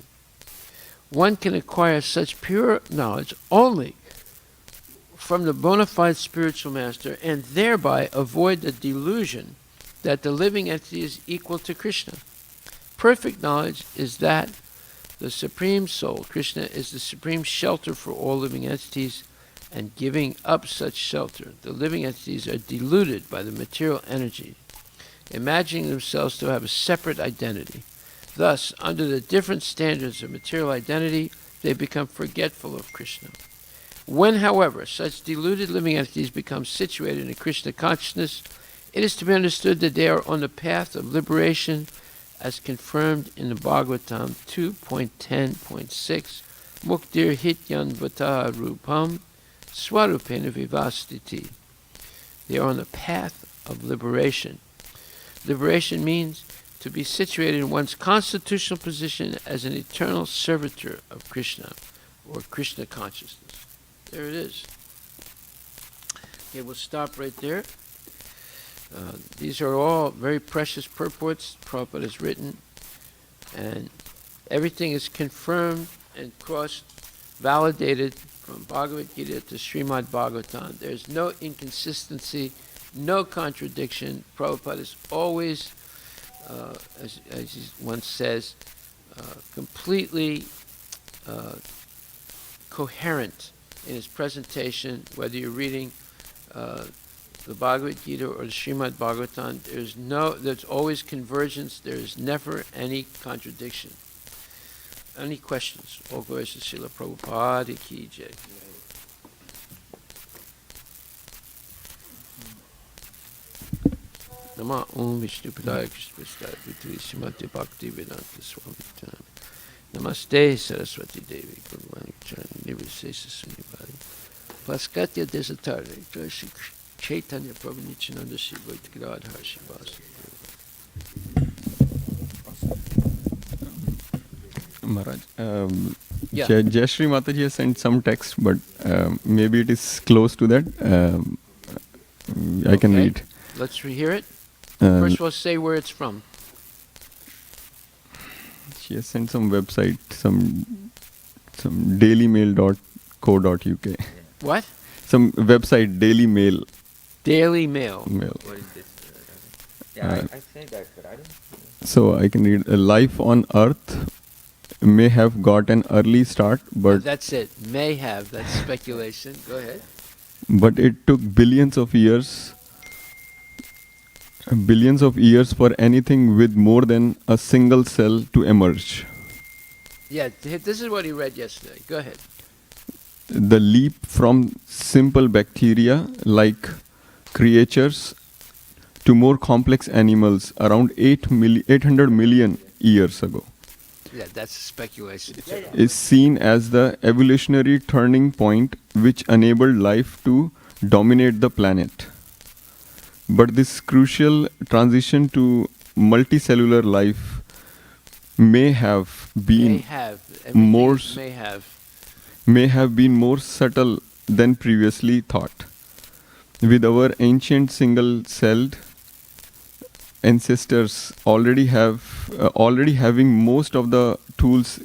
One can acquire such pure knowledge only from the bona fide spiritual master, and thereby avoid the delusion that the living entity is equal to Krishna. Perfect knowledge is that the Supreme Soul, Krishna, is the supreme shelter for all living entities, and giving up such shelter, the living entities are deluded by the material energy, imagining themselves to have a separate identity. Thus, under the different standards of material identity, they become forgetful of Krishna. When, however, such deluded living entities become situated in Krishna consciousness, it is to be understood that they are on the path of liberation, as confirmed in the Bhagavatam 2.10.6, Muktir Hityan Vata Rupam Swarupena Vivastiti. They are on the path of liberation. Liberation means to be situated in one's constitutional position as an eternal servitor of Krishna, or Krishna consciousness. There it is. Okay, we'll stop right there. These are all very precious purports Prabhupada has written, and everything is confirmed and cross-validated from Bhagavad Gita to Srimad Bhagavatam. There's no inconsistency, no contradiction. Prabhupada is always, as he once says, completely coherent in his presentation, whether you're reading the Bhagavad Gita or the Srimad Bhagavatam. There's always convergence. There is never any contradiction. Any questions? All glories to Srila Prabhupada ki jai. Nama Om Vishnu Padaya Krishna Prasthaya Bhutri Srimati Bhakti Vedanta Swami Tanami. Namaste Saraswati Devi Gurvani Charani Nirvisesa Sunibhari. Paskatya Desatari Joshi Chaitanya Prabhu Nityananda Shiva Gadadhar Shivasa. Maharaj, Yeah. Jayashri Mataji has sent some text, but maybe it is close to that. I can Okay. read. Let's hear it. Uh, First, we'll say where it's from. She has sent some website, some dailymail.co.uk. What? Some website, Daily Mail. Daily Mail. What is this? Yeah, I say that, but I don't. So I can read. Life on Earth may have got an early start, but That's it. May have. That's speculation. Go ahead. it took billions of years for anything with more than a single cell to emerge. Yeah, this is what he read yesterday. Go ahead. The leap from simple bacteria like creatures to more complex animals around 800 million years ago Yeah, that's speculation. is seen as the evolutionary turning point which enabled life to dominate the planet. But this crucial transition to multicellular life may have been May have. Everything more is may have been more subtle than previously thought. With our ancient single-celled ancestors already having most of the tools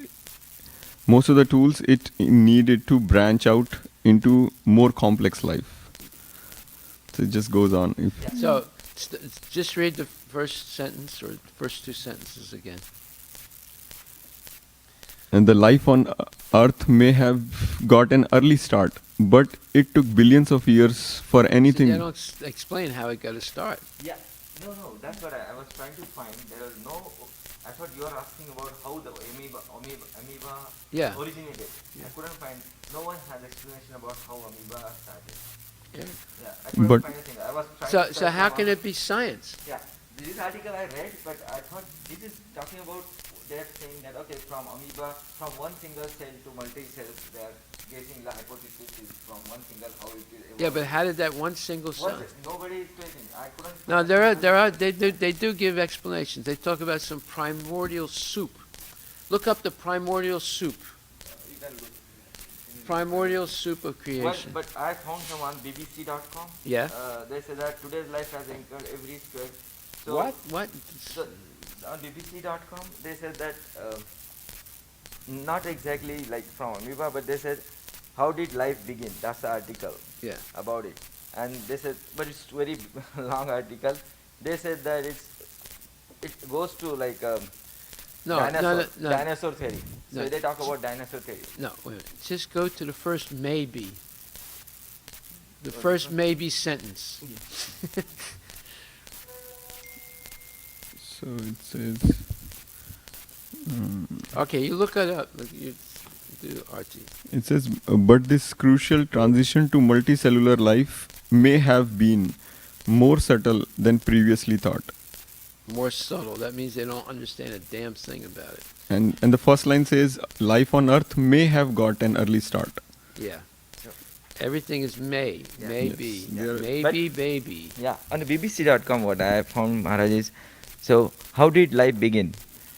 it needed to branch out into more complex life. So it just goes on. So just read the first sentence or the first two sentences again. And the life on Earth may have got an early start, but it took billions of years for anything. They don't explain how it got a start. Yeah, no, that's what I was trying to find. There is no. I thought you were asking about how the amoeba Yeah. originated. I couldn't find. No one has explanation about how amoeba started. Yeah. I couldn't But- find anything. I was trying. So to so search how for can one- it be science? Yeah, this article I read, but I thought this is talking about. They're saying that okay, from amoeba, from one single cell to multi cells, they are getting the hypothesis is from one single how it is. Yeah, but how did that one single cell? Nobody is explaining. I couldn't. No, find they do give explanations. They talk about some primordial soup. Look up the primordial soup. You can look. Primordial soup of creation. But I found some on BBC.com. Yeah. They say that today's life has incurred every square. So What? What? So on BBC.com, they said that not exactly like from amoeba, but they said how did life begin? That's the article Yeah. about it, and they said, but it's very long article. They said that it goes to like No, no. dinosaur theory. So No. they talk about dinosaur theory. No, wait a minute. Just go to the first maybe. The first maybe sentence. So it says. Okay, you look it up. You do RT. It says, but this crucial transition to multicellular life may have been more subtle than previously thought. More subtle. That means they don't understand a damn thing about it. And the first line says, life on Earth may have got an early start. Yeah. Everything is may. Yeah. Maybe. Yes. There- Maybe, baby. Yeah, on the BBC.com, what I found, Maharaj, is so how did life begin?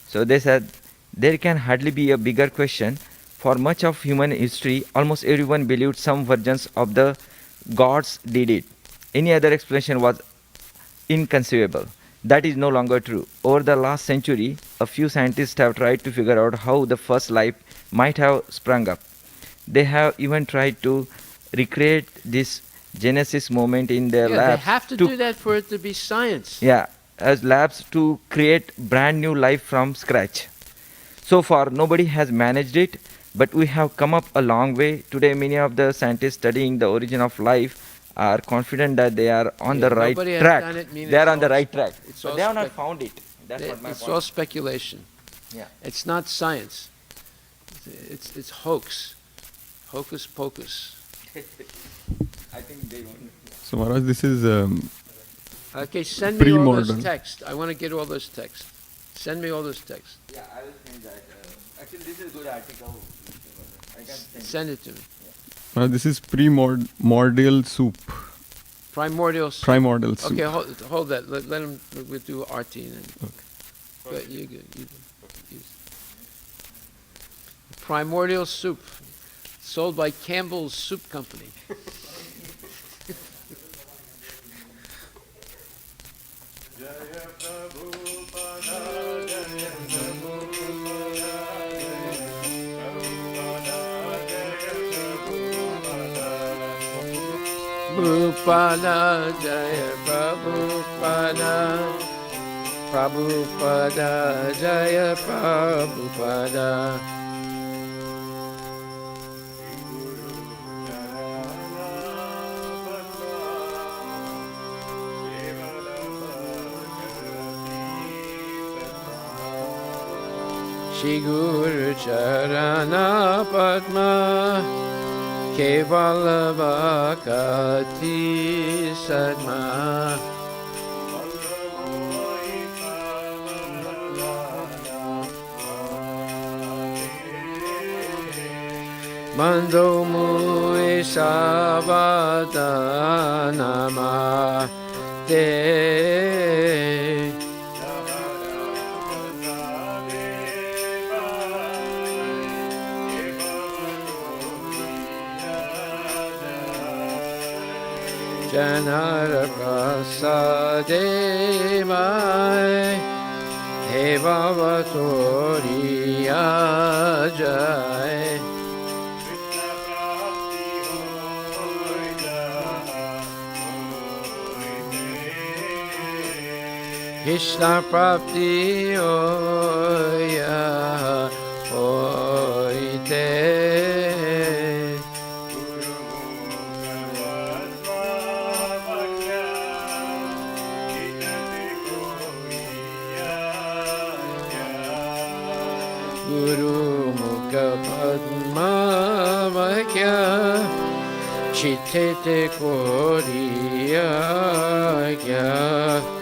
So they said there can hardly be a bigger question. For much of human history, almost everyone believed some versions of the gods did it. Any other explanation was inconceivable. That is no longer true. Over the last century, a few scientists have tried to figure out how the first life might have sprung up. They have even tried to recreate this Genesis moment in their Yeah, labs. they have to do that for it to be science. Yeah, as labs to create brand new life from scratch. So far, nobody has managed it, but we have come up a long way. Today, many of the scientists studying the origin of life are confident that they are on the right nobody has track. done it, meaning They are it's on the all right track. it's But all they have not spec- found it. That's what my It's point. all speculation. Yeah. It's not science. It's hoax. Hocus pocus. I think they won't. So Maharaj, this is Okay, send me all those Pre-modern. texts. I want to get all those texts. Send me all those texts. Yeah, I will send that. Actually, this is a good article. I can send. Send it to me. this is primordial soup. Primordial soup. Primordial soup. Okay, hold that. Let him. We'll do RT and then. Okay. Good, you good. You. Primordial soup, sold by Campbell's Soup Company. Prabhupada, Jaya Prabhupada, Prabhupada, Jaya Prabhupada. Shri Guru Charana Padma Kevala Bhakati Sadma Mando Mui Sabata Nama De Janara Prasade Mai He Bhavatori Ajay Krishna Prapti Oya Oite Guru Mukha Padma Vakya Chitete Koriya Kya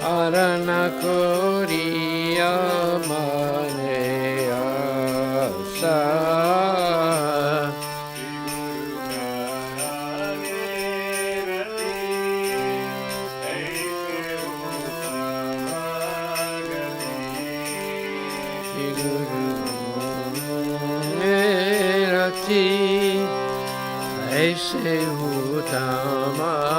Arana Koriya Mane Asa Aise Utamagati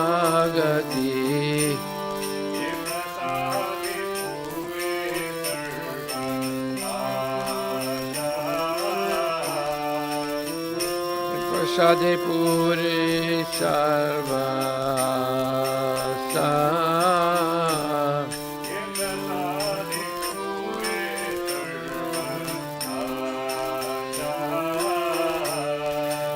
Prasade Puri Sarvasa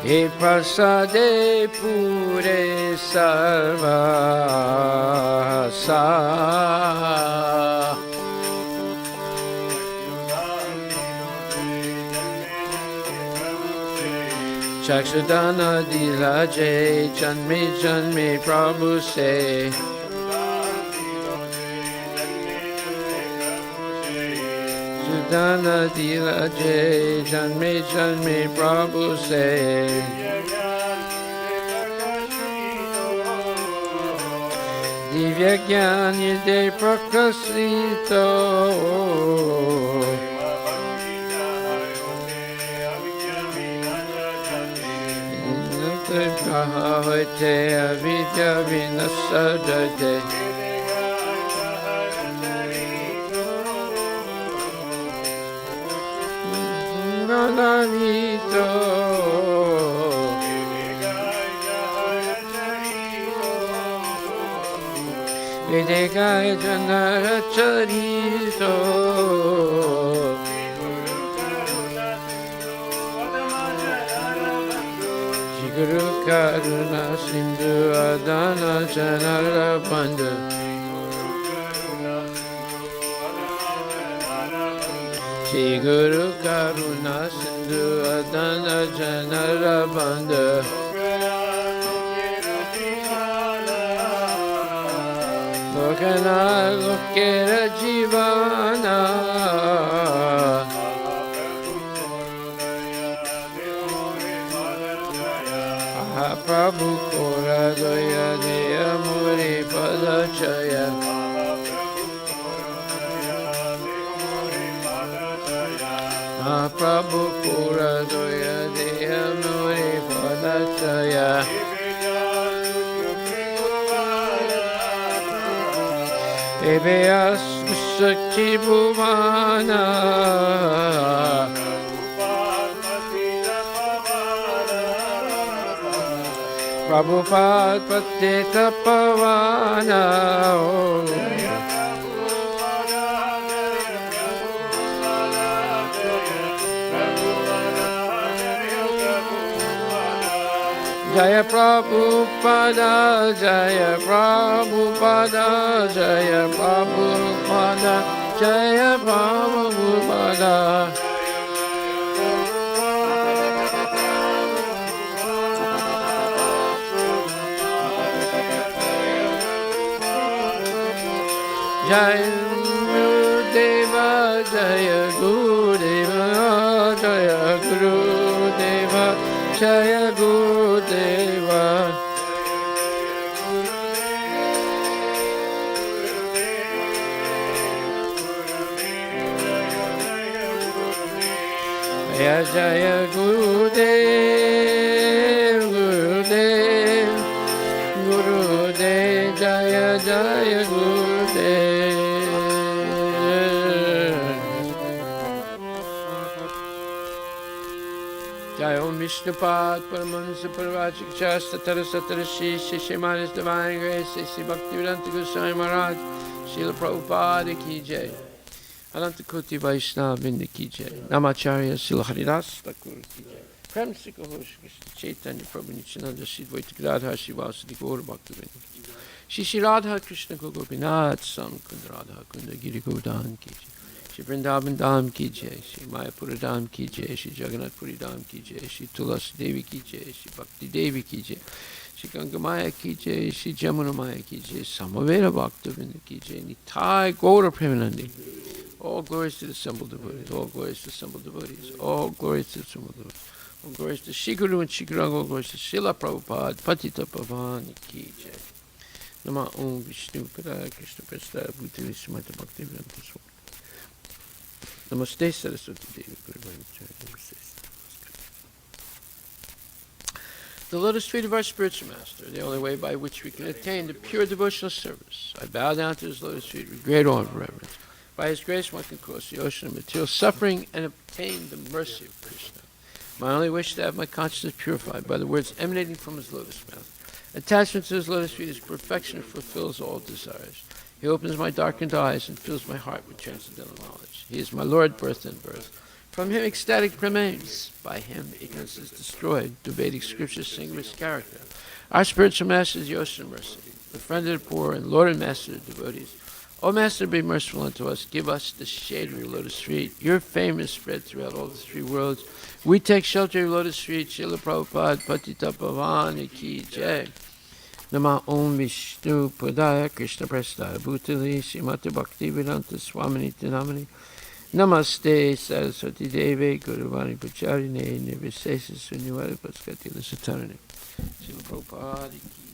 E prasade pure sarvasa Chakshudana dilaje janme janme Prabhu se Sudana dilaje janme janme Prabhu se Divya Gyani de Prakasito Hoite avidya vinasadate Galavito Videgaya Janara Charito Guru Karuna Sindhu Adana Janara Bandhu Shri Guru Karuna Sindhu Adana Janara Bandhu Lokana Lokera Jivana Prabhu Kora Doya Deya Muri Padachaya Prabhu Kora Doya Deya Muri Padachaya Ebeas Shakti Bhuvana Prabhupada Patita Pavana Jaya Prabhupada Jaya Prabhupada Jaya Prabhupada Jaya Prabhupada Jaya Gurudeva Jaya Gurudeva Jaya Gurudeva Jaya Gurudeva Jaya Jaya Gurudev Gurudev Gurudev Jaya Jaya Gurudev Jai Om Vishnupad Paramahansa Parvachik Chasta Tarasatarashi Shishimanis Divine Grace Sri Bhaktivedanta Goswami Maharaj Srila Prabhupada Ki Jai Ananta Koti Vaishnava Vrinda Ki Jai Namacharya Srila Haridas Thakur Ki Jai Prem Sikha Hosh Krishna Chaitanya Prabhu Nityananda Sri Dvaita Gadadhar Srivasadi Gaura Bhaktivinoda Ki Jai Shri Radha Krishna Gopinath Samkund Radha Kunda Giri Govardhan Ki Jai Shri Vrindavan Dham Ki Jai, Shri Mayapura Dham Ki Jai, Shri Jagannath Puri Dham Ki Jai, Shri Tulasi Devi Ki Jai, Shri Bhakti Devi Ki Jai, Shri Ganga Maya Ki Jai, Shri Jamuna Maya Ki Jai, Samaveda Bhaktivinoda Ki Jai, Nitai Gaura Premanandi. All glories to the assembled devotees, all glories to the assembled devotees, all glories to the assembled devotees, all glories to Shri Guru and Shri Guranga, all glories to Srila Prabhupada, Patita Pavani Ki Jai. Nama Om Vishnu Padaya Krishna Prasthaya Bhutali Srimati Bhaktivedanta Swami. Namaste Saraswati Devi. The lotus feet of our spiritual master, the only way by which we can attain the pure devotional service. I bow down to his lotus feet with great awe and reverence. By his grace one can cross the ocean of material suffering and obtain the mercy of Krishna. My only wish is to have my consciousness purified by the words emanating from his lotus mouth. Attachment to his lotus feet is perfection and fulfills all desires. He opens my darkened eyes and fills my heart with transcendental knowledge. He is my Lord, birth and birth. From him ecstatic remains. By him ignorance is destroyed. The Vedic scriptures sing of his character. Our spiritual master is the ocean of mercy, the friend of the poor and Lord and master of the devotees. O Master, be merciful unto us. Give us the shade of your lotus feet. Your fame is spread throughout all the three worlds. We take shelter of your lotus feet. Srila Prabhupada, Patita Pavani Ki Jai. Nama Om Vishnu Padaya Krishna Prasthaya Bhutali Srimati Bhaktivedanta Swami Namani Namaste Saraswati Devi Guruvani Pacharine Nirvisesa Sunyavadi Paskati Lisatarani Srila Prabhupada Ki